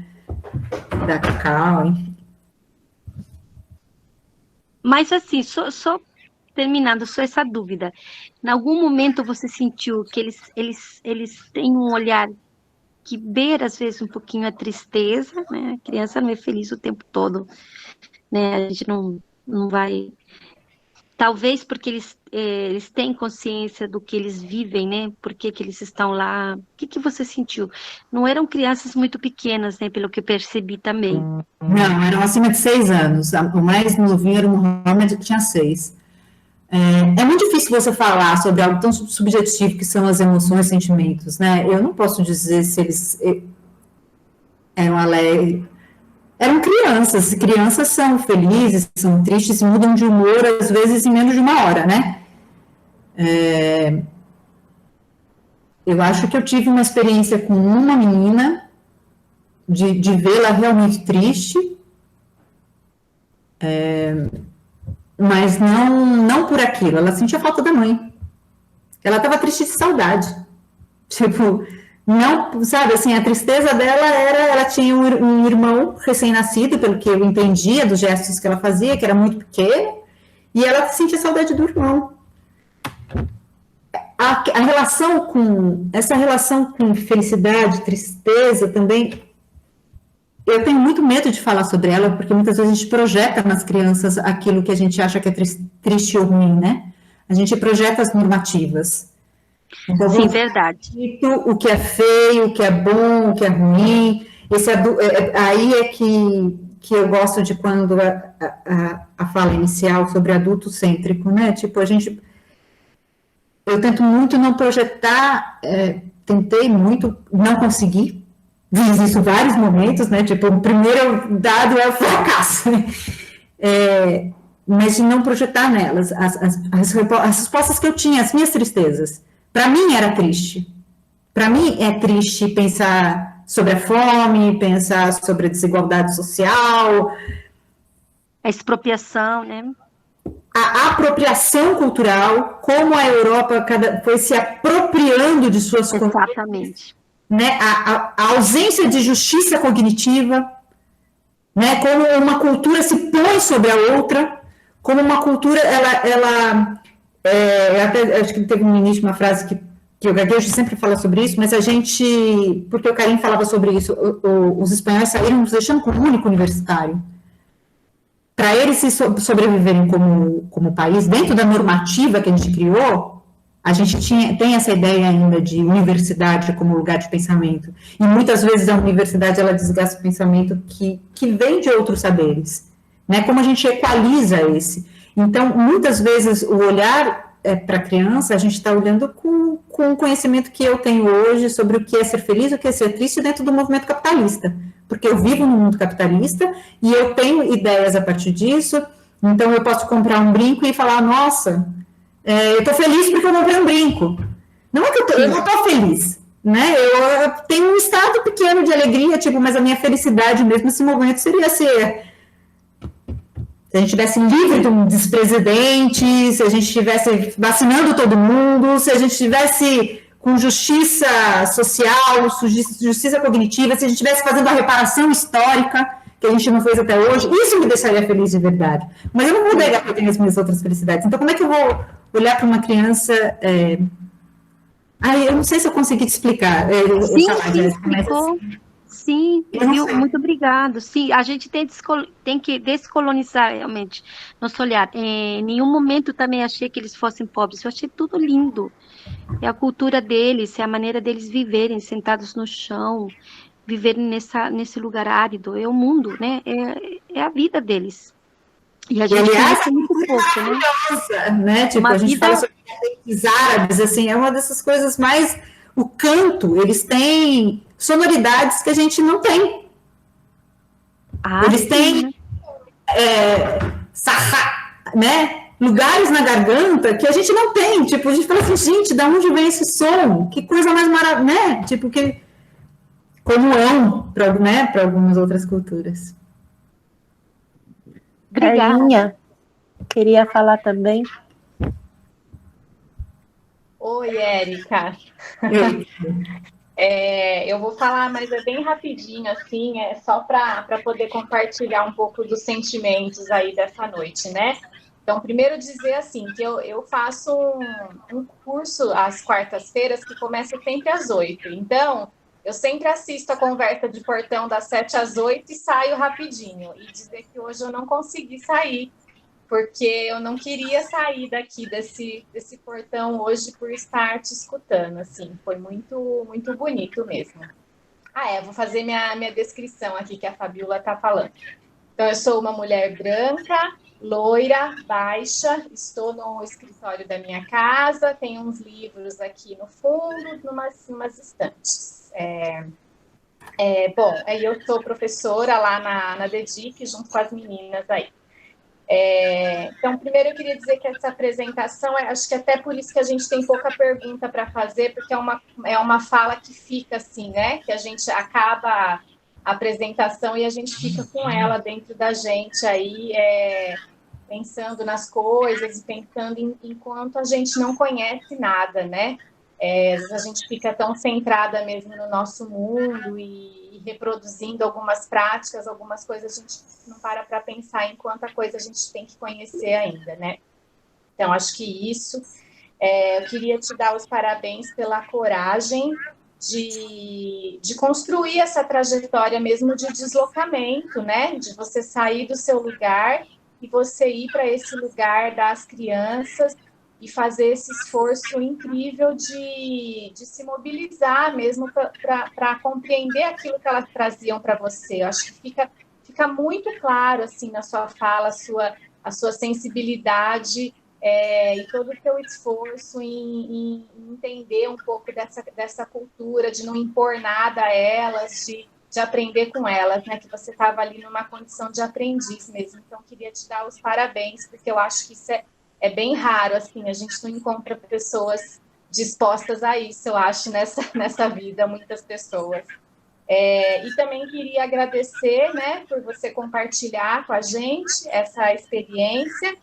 da Cacau, enfim. Mas assim, só terminando, só essa dúvida. Em algum momento você sentiu que eles têm um olhar que beira, às vezes, um pouquinho a tristeza, né? A criança não é feliz o tempo todo, né? A gente não vai... Talvez porque eles têm consciência do que eles vivem, né? Por que eles estão lá? O que você sentiu? Não eram crianças muito pequenas, né? Pelo que eu percebi também. Não, eram acima de 6 anos. O mais novinho era o Mohamed, que tinha 6. É muito difícil você falar sobre algo tão subjetivo que são as emoções e sentimentos, né? Eu não posso dizer se eles eram alegres. Eram crianças. Crianças são felizes, são tristes, mudam de humor, às vezes, em menos de uma hora, né? eu acho que eu tive uma experiência com uma menina de vê-la realmente triste, mas não por aquilo, ela sentia falta da mãe. Ela estava triste de saudade. Tipo, não, sabe, assim, a tristeza dela era, ela tinha um irmão recém-nascido, pelo que eu entendia dos gestos que ela fazia, que era muito pequeno, e ela sentia saudade do irmão. Essa relação com felicidade, tristeza também, eu tenho muito medo de falar sobre ela, porque muitas vezes a gente projeta nas crianças aquilo que a gente acha que é triste ou ruim, né? A gente projeta as normativas. Então, Sim, verdade. O que é feio, o que é bom, o que é ruim. Aí é que eu gosto de quando a fala inicial sobre adulto-cêntrico, né? Tipo, eu tento muito não projetar, tentei muito, não consegui, fiz isso em vários momentos, né? Tipo, o primeiro dado é o fracasso, né? Mas de não projetar nelas as respostas que eu tinha, as minhas tristezas. Para mim era triste. Para mim é triste pensar sobre a fome, pensar sobre a desigualdade social. A expropriação, né? A apropriação cultural, como a Europa foi se apropriando de suas culturas. Exatamente. Né? A ausência de justiça cognitiva, né? Como uma cultura se põe sobre a outra, como uma cultura, acho que teve no início uma frase que o Gaguejo sempre fala sobre isso, mas porque o Carim falava sobre isso, os espanhóis saíram nos deixando com um único universitário. Para eles se sobreviverem como país, dentro da normativa que a gente criou, a gente tem essa ideia ainda de universidade como lugar de pensamento. E muitas vezes a universidade ela desgasta o pensamento que vem de outros saberes. Né? Como a gente equaliza esse. Então, muitas vezes, o olhar para a criança, a gente está olhando com o conhecimento que eu tenho hoje sobre o que é ser feliz, o que é ser triste dentro do movimento capitalista. Porque eu vivo no mundo capitalista e eu tenho ideias a partir disso, então eu posso comprar um brinco e falar, nossa, eu estou feliz porque eu comprei um brinco. Não é que eu não estou feliz, né? Eu tenho um estado pequeno de alegria, tipo, mas a minha felicidade mesmo nesse momento seria ser... Se a gente estivesse livre de um despresidente, se a gente estivesse vacinando todo mundo, se a gente estivesse com justiça social, justiça cognitiva, se a gente estivesse fazendo a reparação histórica, que a gente não fez até hoje, isso me deixaria feliz de verdade. Mas eu não vou negar que eu tenho as minhas outras felicidades. Então, como é que eu vou olhar para uma criança... eu não sei se eu consegui te explicar. Sim, explicou. Sim, muito obrigado. Sim, a gente tem que descolonizar realmente nosso olhar. Em nenhum momento também achei que eles fossem pobres, eu achei tudo lindo. É a cultura deles, é a maneira deles viverem sentados no chão, viverem nesse lugar árido, é o mundo, né? É a vida deles. E a gente conhece muito pouco, né? Tipo, a gente fala sobre os árabes, assim, é uma dessas coisas mais... O canto, eles têm sonoridades que a gente não tem. Eles têm né? Lugares na garganta que a gente não tem. Tipo, a gente fala assim, gente, da onde vem esse som? Que coisa mais maravilhosa, né? Tipo, comum para algumas outras culturas. Carlinha, queria falar também. Oi, Érica. Eu vou falar, mas é bem rapidinho, assim, só para poder compartilhar um pouco dos sentimentos aí dessa noite, né? Então, primeiro dizer assim, que eu faço um curso às quartas-feiras que começa sempre às 8. Então, eu sempre assisto a conversa de portão das 7 às 8 e saio rapidinho. E dizer que hoje eu não consegui sair, porque eu não queria sair daqui desse portão hoje por estar te escutando, assim, foi muito, muito bonito mesmo. Vou fazer minha descrição aqui que a Fabiola está falando. Então, eu sou uma mulher branca, loira, baixa, estou no escritório da minha casa, tenho uns livros aqui no fundo, umas estantes. Bom, aí eu sou professora lá na DEDIC, junto com as meninas aí. Então, primeiro eu queria dizer que essa apresentação, acho que até por isso que a gente tem pouca pergunta para fazer, porque é uma fala que fica assim, né? Que a gente acaba a apresentação e a gente fica com ela dentro da gente aí, pensando nas coisas e pensando enquanto a gente não conhece nada, né? Às vezes a gente fica tão centrada mesmo no nosso mundo e reproduzindo algumas práticas, algumas coisas a gente não para pensar em quanta coisa a gente tem que conhecer ainda, né? Então, acho que isso, eu queria te dar os parabéns pela coragem de construir essa trajetória mesmo de deslocamento, né? De você sair do seu lugar e você ir para esse lugar das crianças e fazer esse esforço incrível de se mobilizar mesmo para compreender aquilo que elas traziam para você. Eu acho que fica muito claro assim na sua fala, a sua sensibilidade e todo o seu esforço em entender um pouco dessa cultura, de não impor nada a elas, de aprender com elas, né? Que você estava ali numa condição de aprendiz mesmo. Então, queria te dar os parabéns, porque eu acho que isso é bem raro, assim, a gente não encontra pessoas dispostas a isso, eu acho, nessa vida, muitas pessoas. E também queria agradecer, né, por você compartilhar com a gente essa experiência,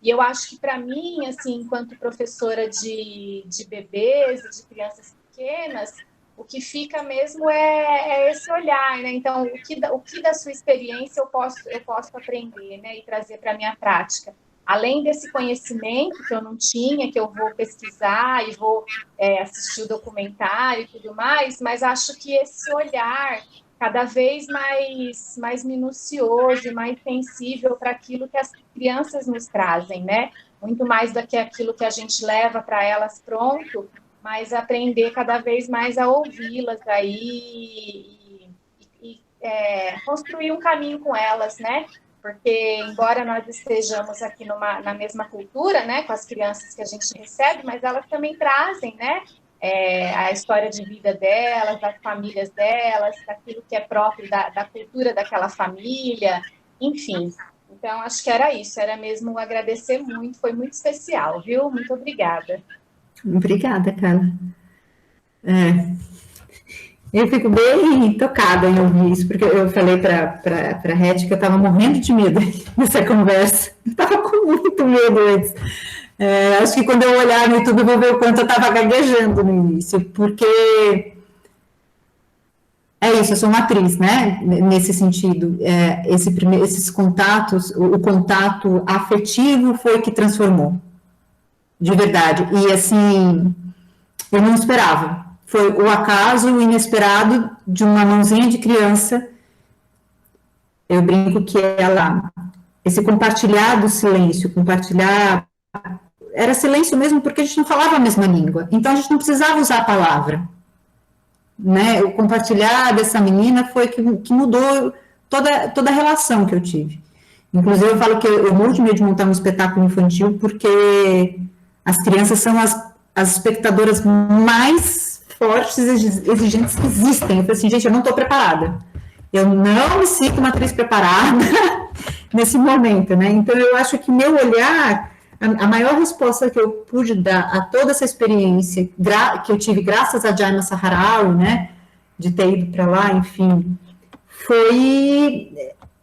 e eu acho que para mim, assim, enquanto professora de bebês e de crianças pequenas, o que fica mesmo é esse olhar, né? Então, o que da sua experiência eu posso aprender, né, e trazer para a minha prática. Além desse conhecimento que eu não tinha, que eu vou pesquisar e vou assistir o documentário e tudo mais, mas acho que esse olhar cada vez mais minucioso e mais sensível para aquilo que as crianças nos trazem, né? Muito mais do que aquilo que a gente leva para elas pronto, mas aprender cada vez mais a ouvi-las aí e construir um caminho com elas, né? Porque, embora nós estejamos aqui na mesma cultura, né, com as crianças que a gente recebe, mas elas também trazem, né, a história de vida delas, das famílias delas, daquilo que é próprio da cultura daquela família, enfim. Então, acho que era isso, era mesmo agradecer muito, foi muito especial, viu? Muito obrigada. Obrigada, Carla. Eu fico bem tocada em ouvir isso, porque eu falei para a Rete que eu estava morrendo de medo nessa conversa. Eu estava com muito medo antes. Acho que quando eu olhar no YouTube eu vou ver o quanto eu estava gaguejando no início, porque é isso, eu sou uma atriz, né? Nesse sentido, esses contatos, o contato afetivo foi que transformou, de verdade. E assim, eu não esperava. Foi o acaso, o inesperado de uma mãozinha de criança. Eu brinco que esse compartilhar do silêncio, era silêncio mesmo porque a gente não falava a mesma língua. Então a gente não precisava usar a palavra, né? O compartilhar dessa menina foi que mudou toda a relação que eu tive. Inclusive eu falo que eu morro de medo de montar um espetáculo infantil porque as crianças são as espectadoras mais fortes e exigentes que existem. Eu falei assim, gente, eu não estou preparada. Eu não me sinto uma atriz preparada nesse momento, né? Então, eu acho que meu olhar, a maior resposta que eu pude dar a toda essa experiência que eu tive graças a Jaima Saharaui, né, de ter ido para lá, enfim, foi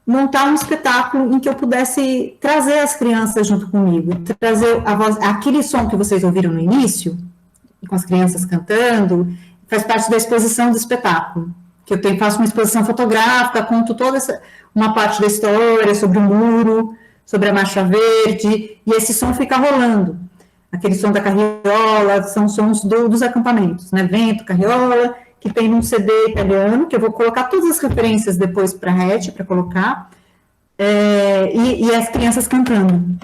montar um espetáculo em que eu pudesse trazer as crianças junto comigo, trazer a voz, aquele som que vocês ouviram no início, com as crianças cantando, faz parte da exposição do espetáculo, que eu faço uma exposição fotográfica, conto uma parte da história sobre o muro, sobre a Marcha Verde, e esse som fica rolando, aquele som da carriola, são sons dos acampamentos, né, vento, carriola, que tem num CD italiano, que eu vou colocar todas as referências depois para a Rete, para colocar, e as crianças cantando.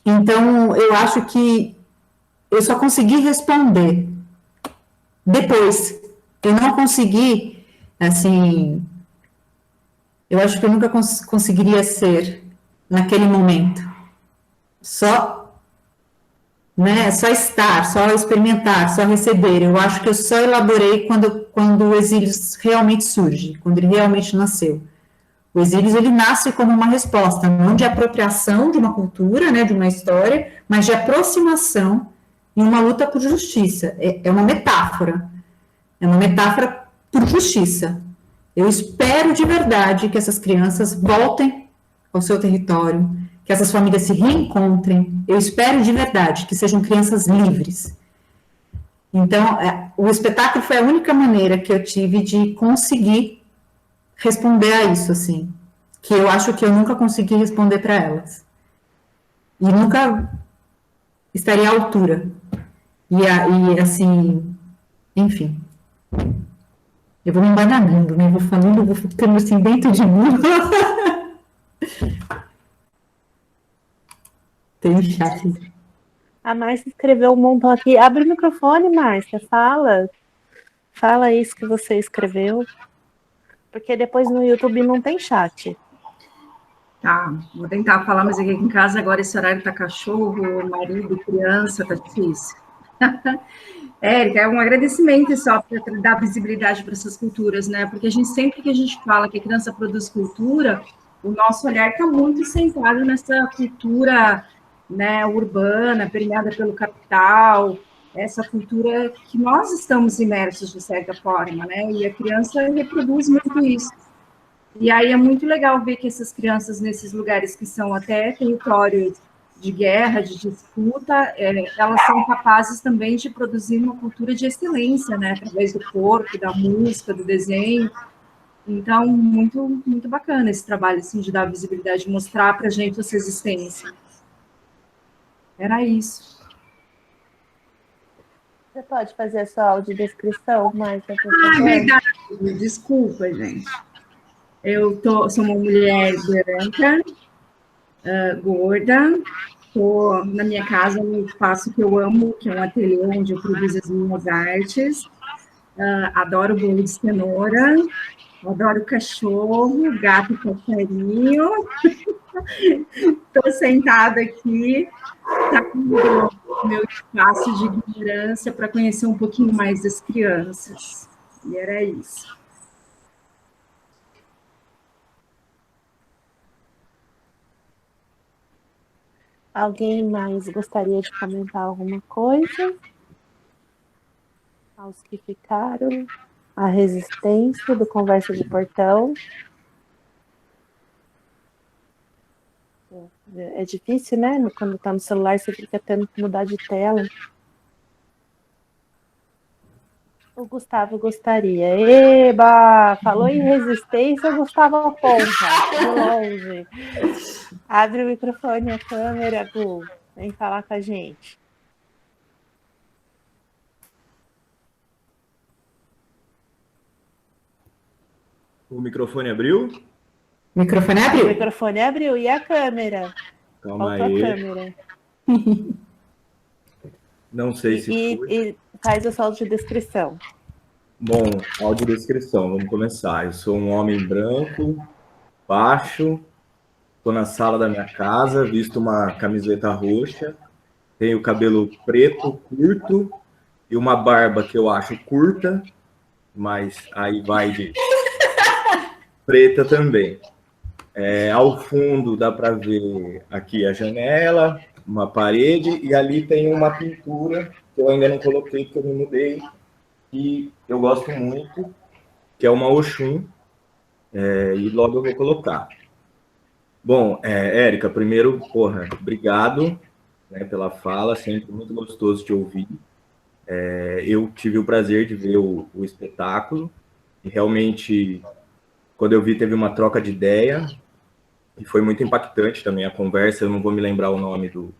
Então, eu acho que eu só consegui responder depois. Eu não consegui, assim, eu acho que eu nunca conseguiria ser naquele momento. Só estar, só experimentar, só receber. Eu acho que eu só elaborei quando o exílio realmente surge, quando ele realmente nasceu. O Exílios, ele nasce como uma resposta, não de apropriação de uma cultura, né, de uma história, mas de aproximação em uma luta por justiça. É uma metáfora por justiça. Eu espero de verdade que essas crianças voltem ao seu território, que essas famílias se reencontrem. Eu espero de verdade que sejam crianças livres. Então, o espetáculo foi a única maneira que eu tive de conseguir responder a isso, assim, que eu acho que eu nunca consegui responder para elas. E nunca estaria à altura. E assim, enfim. Eu vou me embananando, né? Vou falando, vou ficando assim dentro de mim. Tem chat. A Márcia escreveu um montão aqui. Abre o microfone, Márcia. Fala isso que você escreveu. Porque depois no YouTube não tem chat. Tá, vou tentar falar, mas aqui em casa agora esse horário tá cachorro, marido, criança, tá difícil. Érica, é um agradecimento só para dar visibilidade para essas culturas, né? Porque sempre que a gente fala que a criança produz cultura, o nosso olhar está muito centrado nessa cultura, né, urbana, permeada pelo capital, essa cultura que nós estamos imersos de certa forma, né? E a criança reproduz muito isso. E aí é muito legal ver que essas crianças nesses lugares que são até territórios de guerra, de disputa, elas são capazes também de produzir uma cultura de excelência, né? Através do corpo, da música, do desenho. Então, muito, muito bacana esse trabalho, assim, de dar visibilidade, de mostrar para a gente essa existência. Era isso. Você pode fazer a sua audiodescrição, Márcia, por favor? Ah, verdade. Desculpa, gente. Eu sou uma mulher branca, gorda, estou na minha casa, num espaço que eu amo, que é um ateliê onde eu produzo as minhas artes. Adoro bolo de cenoura, adoro cachorro, gato e passarinho. Estou sentada aqui, saindo do meu espaço de ignorância para conhecer um pouquinho mais das crianças. E era isso. Alguém mais gostaria de comentar alguma coisa? Aos que ficaram, a resistência do Conversa de Portão. É difícil, né? Quando está no celular, você fica tendo que mudar de tela. O Gustavo gostaria. Eba! Falou em resistência, o Gustavo aponta de longe. Abre o microfone, a câmera, Gu. Vem falar com a gente. O microfone abriu? O microfone abriu. O microfone abriu. E a câmera? Calma Falta aí. a câmera. Não sei se foi. E faz a sua audiodescrição. Bom, audiodescrição, vamos começar. Eu sou um homem branco, baixo, estou na sala da minha casa, visto uma camiseta roxa, tenho cabelo preto, curto, e uma barba que eu acho curta, mas aí vai de preta também. Ao fundo dá para ver aqui a janela, uma parede, e ali tem uma pintura que eu ainda não coloquei, porque eu me mudei, e eu gosto muito, que é uma Oxum, e logo eu vou colocar. Bom, Érica, primeiro, obrigado, né, pela fala, sempre muito gostoso te ouvir. Eu tive o prazer de ver o espetáculo, e realmente, quando eu vi, teve uma troca de ideia, e foi muito impactante também a conversa. Eu não vou me lembrar o nome do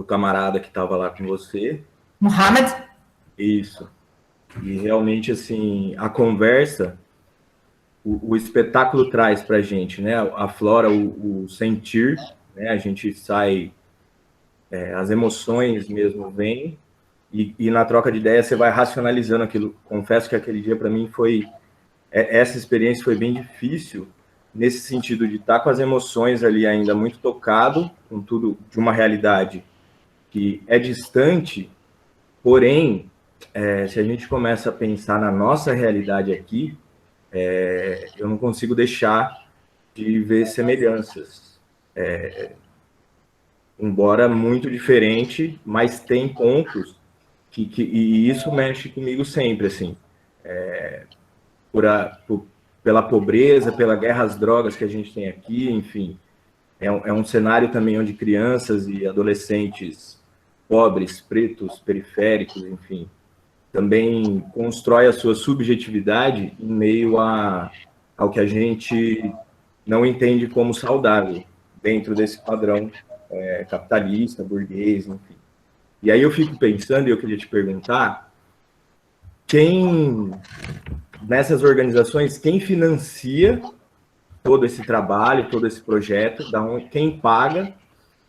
camarada que estava lá com você. Mohamed? Isso. E realmente, assim, a conversa, o espetáculo traz para a gente, né? Aflora o sentir, né? A gente sai, as emoções mesmo vêm, e na troca de ideias você vai racionalizando aquilo. Confesso que aquele dia, para mim, essa experiência foi bem difícil, nesse sentido de estar com as emoções ali ainda muito tocado, com tudo de uma realidade que é distante, porém, se a gente começa a pensar na nossa realidade aqui, eu não consigo deixar de ver semelhanças. Embora muito diferente, mas tem pontos e isso mexe comigo sempre, assim. Pela pobreza, pela guerra às drogas que a gente tem aqui, enfim. É um cenário também onde crianças e adolescentes pobres, pretos, periféricos, enfim, também constrói a sua subjetividade em meio ao que a gente não entende como saudável, dentro desse padrão capitalista, burguês, enfim. E aí eu fico pensando, e eu queria te perguntar, nessas organizações, quem financia todo esse trabalho, todo esse projeto, quem paga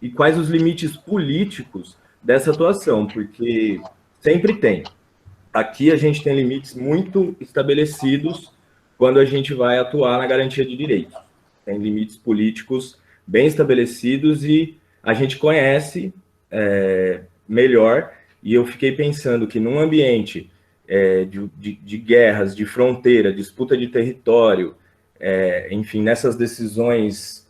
e quais os limites políticos dessa atuação, porque sempre tem. Aqui a gente tem limites muito estabelecidos quando a gente vai atuar na garantia de direitos. Tem limites políticos bem estabelecidos e a gente conhece melhor, e eu fiquei pensando que num ambiente de guerras, de fronteira, disputa de território, enfim, nessas decisões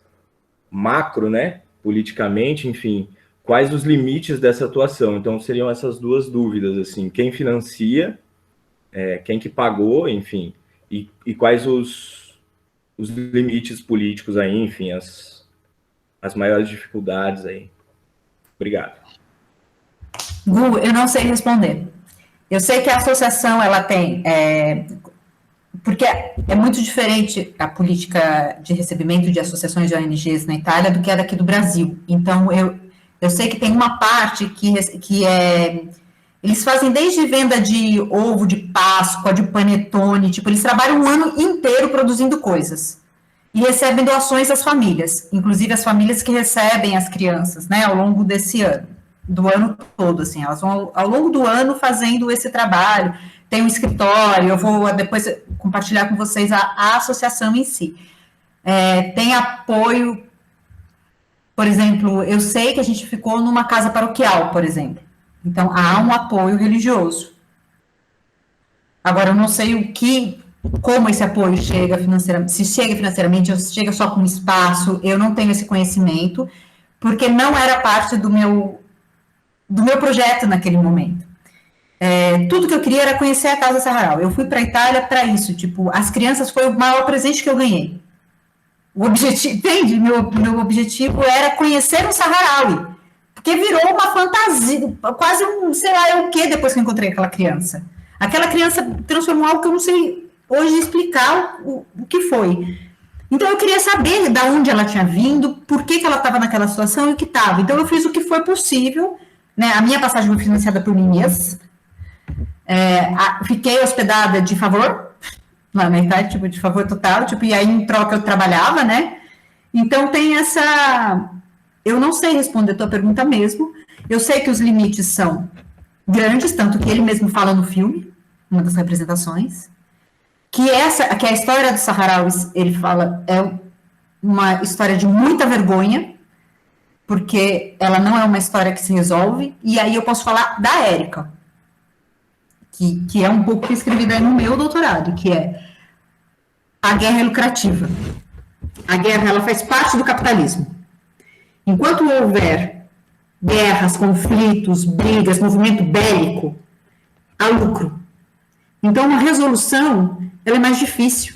macro, né, politicamente, enfim, quais os limites dessa atuação? Então, seriam essas duas dúvidas, assim, quem financia, quem que pagou, enfim, e quais os limites políticos aí, enfim, as maiores dificuldades aí. Obrigado. Gu, eu não sei responder. Eu sei que a associação, ela tem... porque é muito diferente a política de recebimento de associações de ONGs na Itália do que é daqui do Brasil. Então, eu sei que tem uma parte que eles fazem desde venda de ovo de Páscoa, de panetone, tipo, eles trabalham um ano inteiro produzindo coisas. E recebem doações das famílias, inclusive as famílias que recebem as crianças, né, ao longo desse ano, do ano todo, assim, elas vão ao longo do ano fazendo esse trabalho. Tem um escritório, eu vou depois compartilhar com vocês a associação em si. Tem apoio, por exemplo, eu sei que a gente ficou numa casa paroquial, por exemplo. Então, há um apoio religioso. Agora, eu não sei como esse apoio chega financeiramente, se chega financeiramente ou se chega só com espaço, eu não tenho esse conhecimento, porque não era parte do meu projeto naquele momento. Tudo que eu queria era conhecer a Causa Saharaui. Eu fui para a Itália para isso, tipo, as crianças foi o maior presente que eu ganhei. O objetivo, entende? Meu objetivo era conhecer o Saharaui, porque virou uma fantasia, quase sei lá, o que depois que eu encontrei aquela criança. Aquela criança transformou algo que eu não sei hoje explicar o que foi. Então, eu queria saber de onde ela tinha vindo, por que ela estava naquela situação e o que estava. Então, eu fiz o que foi possível, né? A minha passagem foi financiada por mim mesma. Fiquei hospedada de favor, lá na Itália, tipo, de favor total, tipo, e aí em troca eu trabalhava, né? Então tem essa... Eu não sei responder a tua pergunta mesmo, eu sei que os limites são grandes, tanto que ele mesmo fala no filme, uma das representações, que a história dos Saharauis, ele fala, é uma história de muita vergonha, porque ela não é uma história que se resolve, e aí eu posso falar da Érica, que é um pouco que eu escrevi daí no meu doutorado, que é a guerra é lucrativa. A guerra, ela faz parte do capitalismo. Enquanto houver guerras, conflitos, brigas, movimento bélico, há lucro. Então, uma resolução, ela é mais difícil.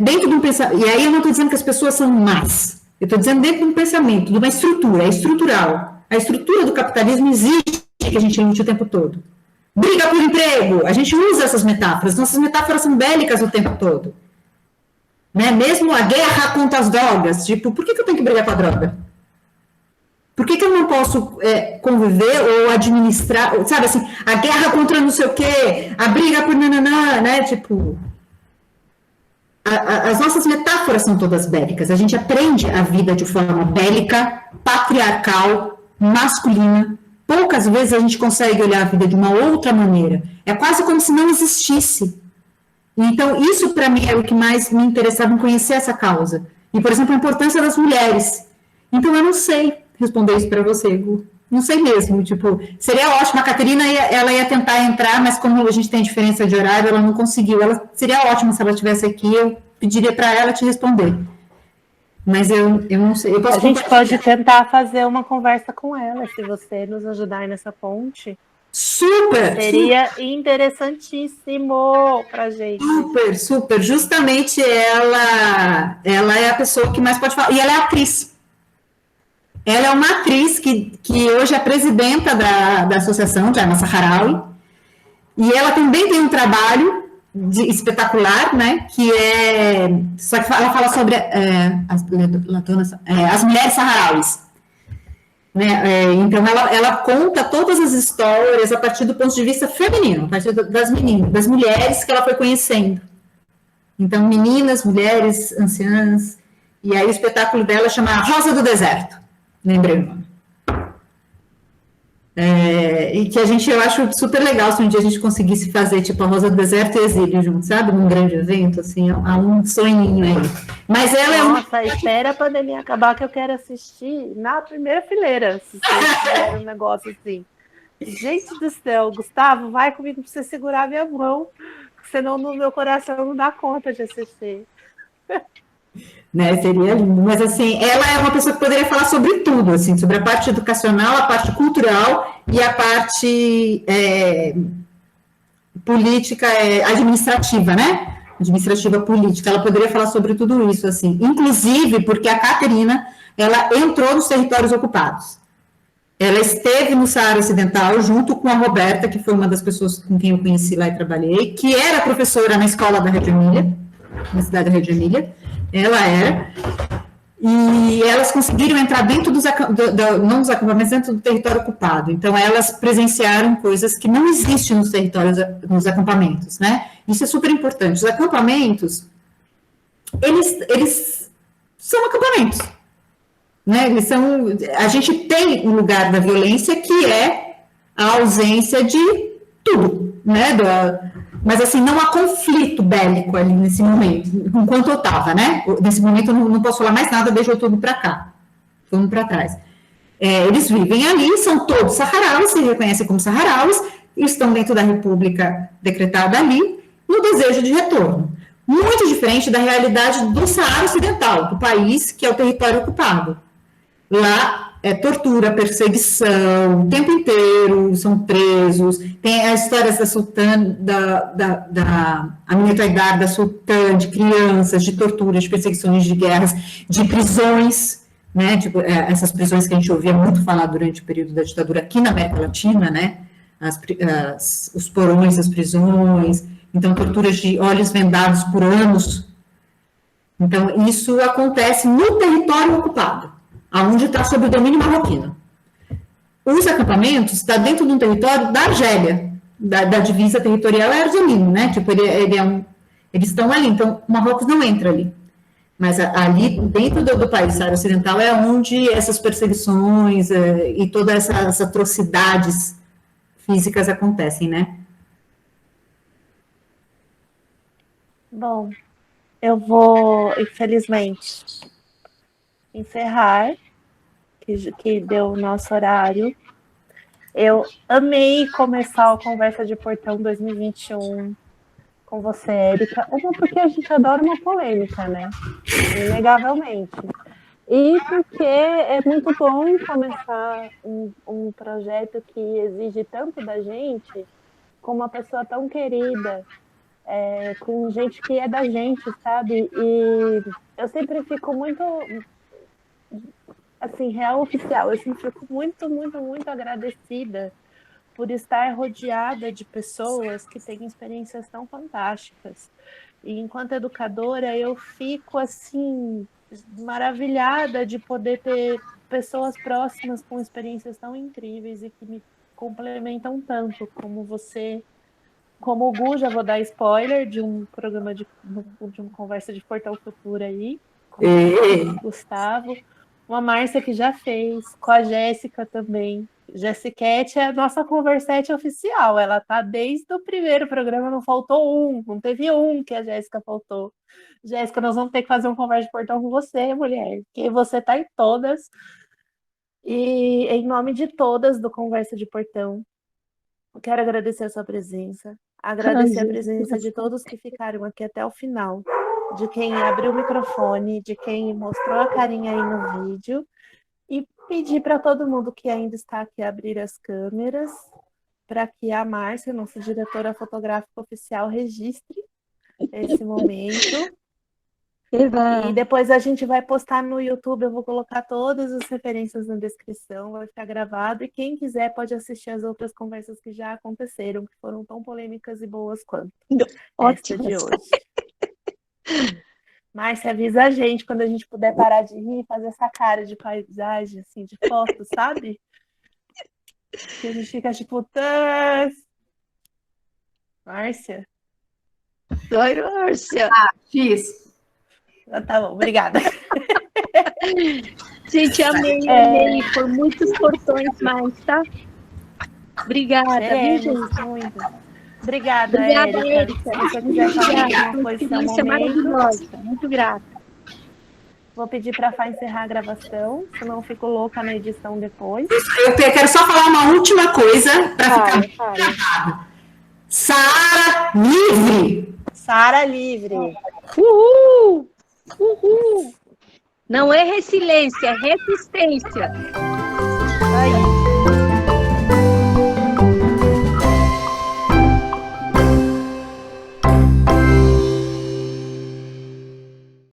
Dentro de um pensamento, e aí eu não estou dizendo que as pessoas são más, eu estou dizendo dentro de um pensamento, de uma estrutura, é estrutural. A estrutura do capitalismo exige que a gente lute o tempo todo. Briga por emprego, a gente usa essas metáforas, nossas metáforas são bélicas o tempo todo. Né? Mesmo a guerra contra as drogas, tipo, por que eu tenho que brigar com a droga? Por que eu não posso conviver ou administrar, sabe assim, a guerra contra não sei o quê, a briga por nananã, né, tipo... As nossas metáforas são todas bélicas, a gente aprende a vida de forma bélica, patriarcal, masculina. Poucas vezes a gente consegue olhar a vida de uma outra maneira. É quase como se não existisse. Então, isso para mim era o que mais me interessava em conhecer essa causa. E, por exemplo, a importância das mulheres. Então, eu não sei responder isso para você, Gu. Não sei mesmo. Tipo, seria ótimo. A Caterina ela ia tentar entrar, mas como a gente tem diferença de horário, ela não conseguiu. Seria ótimo se ela estivesse aqui, eu pediria para ela te responder. Mas eu não sei. Eu posso A gente pode tentar fazer uma conversa com ela, se você nos ajudar nessa ponte. Super! Seria interessantíssimo pra gente. Super, super. Justamente ela é a pessoa que mais pode falar. E ela é atriz. Ela é uma atriz que hoje é presidenta da associação, Jaima Saharaui. E ela também tem um trabalho espetacular, né? Que é. Só que ela fala sobre as mulheres saharauis. Né? Então, ela conta todas as histórias a partir do ponto de vista feminino, a partir das meninas, das mulheres que ela foi conhecendo. Então, meninas, mulheres, anciãs. E aí, o espetáculo dela chama Rosa do Deserto. Lembrei o nome. E que eu acho super legal se um dia a gente conseguisse fazer, tipo, a Rosa do Deserto e Exílio junto, sabe? Num grande evento, assim, há um sonhinho aí. Mas ela Nossa, espera a pandemia acabar que eu quero assistir na primeira fileira, se vocês tiverem um negócio assim. Gente do céu, Gustavo, vai comigo pra você segurar a minha mão, senão no meu coração não dá conta de assistir. Né, seria lindo, mas assim, ela é uma pessoa que poderia falar sobre tudo, assim, sobre a parte educacional, a parte cultural e a parte política, administrativa, né? Administrativa política, ela poderia falar sobre tudo isso, assim, inclusive porque a Caterina, ela entrou nos territórios ocupados. Ela esteve no Saara Ocidental junto com a Roberta, que foi uma das pessoas com quem eu conheci lá e trabalhei, que era professora na escola da Reggio Emília, na cidade da Reggio Emília. Ela era, e elas conseguiram entrar dentro não dos acampamentos, dentro do território ocupado. Então, elas presenciaram coisas que não existem nos territórios, nos acampamentos, né? Isso é super importante. Os acampamentos, eles são acampamentos, né? A gente tem um lugar da violência que é a ausência de tudo, né? Mas, assim, não há conflito bélico ali nesse momento, enquanto eu estava, né? Nesse momento eu não posso falar mais nada desde outubro para cá. Vamos para trás. Eles vivem ali, são todos saharauis, se reconhecem como saharauis, estão dentro da república decretada ali, no desejo de retorno. Muito diferente da realidade do Saara Ocidental, do país que é o território ocupado. Lá é tortura, perseguição, o tempo inteiro, são presos, tem as histórias da Sultã, da Aminata Haidar, da Sultã, de crianças, de torturas, de perseguições, de guerras, de prisões, né, tipo, essas prisões que a gente ouvia muito falar durante o período da ditadura aqui na América Latina, né, os porões, as prisões, então torturas de olhos vendados por anos. Então, isso acontece no território ocupado, aonde está sob o domínio marroquino. Os acampamentos estão dentro de um território da Argélia, da divisa territorial argelina, né? Tipo, eles estão ali, então o Marrocos não entra ali. Mas ali, dentro do país Saara Ocidental, é onde essas perseguições e todas essas atrocidades físicas acontecem, né? Bom, eu vou, infelizmente, encerrar, que deu o nosso horário. Eu amei começar a Conversa de Portão 2021 com você, Érica. Uma, porque a gente adora uma polêmica, né? Inegavelmente. E porque é muito bom começar um projeto que exige tanto da gente, com uma pessoa tão querida, com gente que é da gente, sabe? E eu sempre fico muito, assim, real oficial, eu sempre fico muito, muito, muito agradecida por estar rodeada de pessoas que têm experiências tão fantásticas. E enquanto educadora, eu fico, assim, maravilhada de poder ter pessoas próximas com experiências tão incríveis e que me complementam tanto, como você, como o Gu, já vou dar spoiler de um programa de uma Conversa de Portão Futuro aí, com o Gustavo, uma Márcia que já fez, com a Jéssica também. Jessiquete é a nossa conversete oficial, ela tá desde o primeiro programa, não faltou não teve que a Jéssica faltou. Jéssica, nós vamos ter que fazer um Conversa de Portão com você, mulher, porque você tá em todas. E em nome de todas do Conversa de Portão, eu quero agradecer a sua presença, agradecer a presença de todos que ficaram aqui até o final. de quem abriu o microfone, de quem mostrou a carinha aí no vídeo, e pedir para todo mundo que ainda está aqui abrir as câmeras, para que a Márcia, nossa diretora fotográfica oficial, registre esse momento. E depois a gente vai postar no YouTube, eu vou colocar todas as referências na descrição, vai ficar gravado, e quem quiser pode assistir as outras conversas que já aconteceram, que foram tão polêmicas e boas quanto esta de hoje. Márcia, avisa a gente quando a gente puder parar de rir e fazer essa cara de paisagem, assim, de foto, sabe? Que a gente fica tipo... Tãs! Márcia? Oi, Márcia. X. Tá bom, obrigada. Gente, amei. Por muitos portões mais, tá? Obrigada, viu, gente? Muito. Obrigada, Érica. Se você quiser falar alguma coisa no momento. Maravilhosa. Muito grata. Vou pedir para a encerrar a gravação, senão eu fico louca na edição depois. Eu quero só falar uma última coisa para ficar gravado. Sara livre! Sara livre! Uhul! Uhul! Não é resiliência, é resistência. Aí.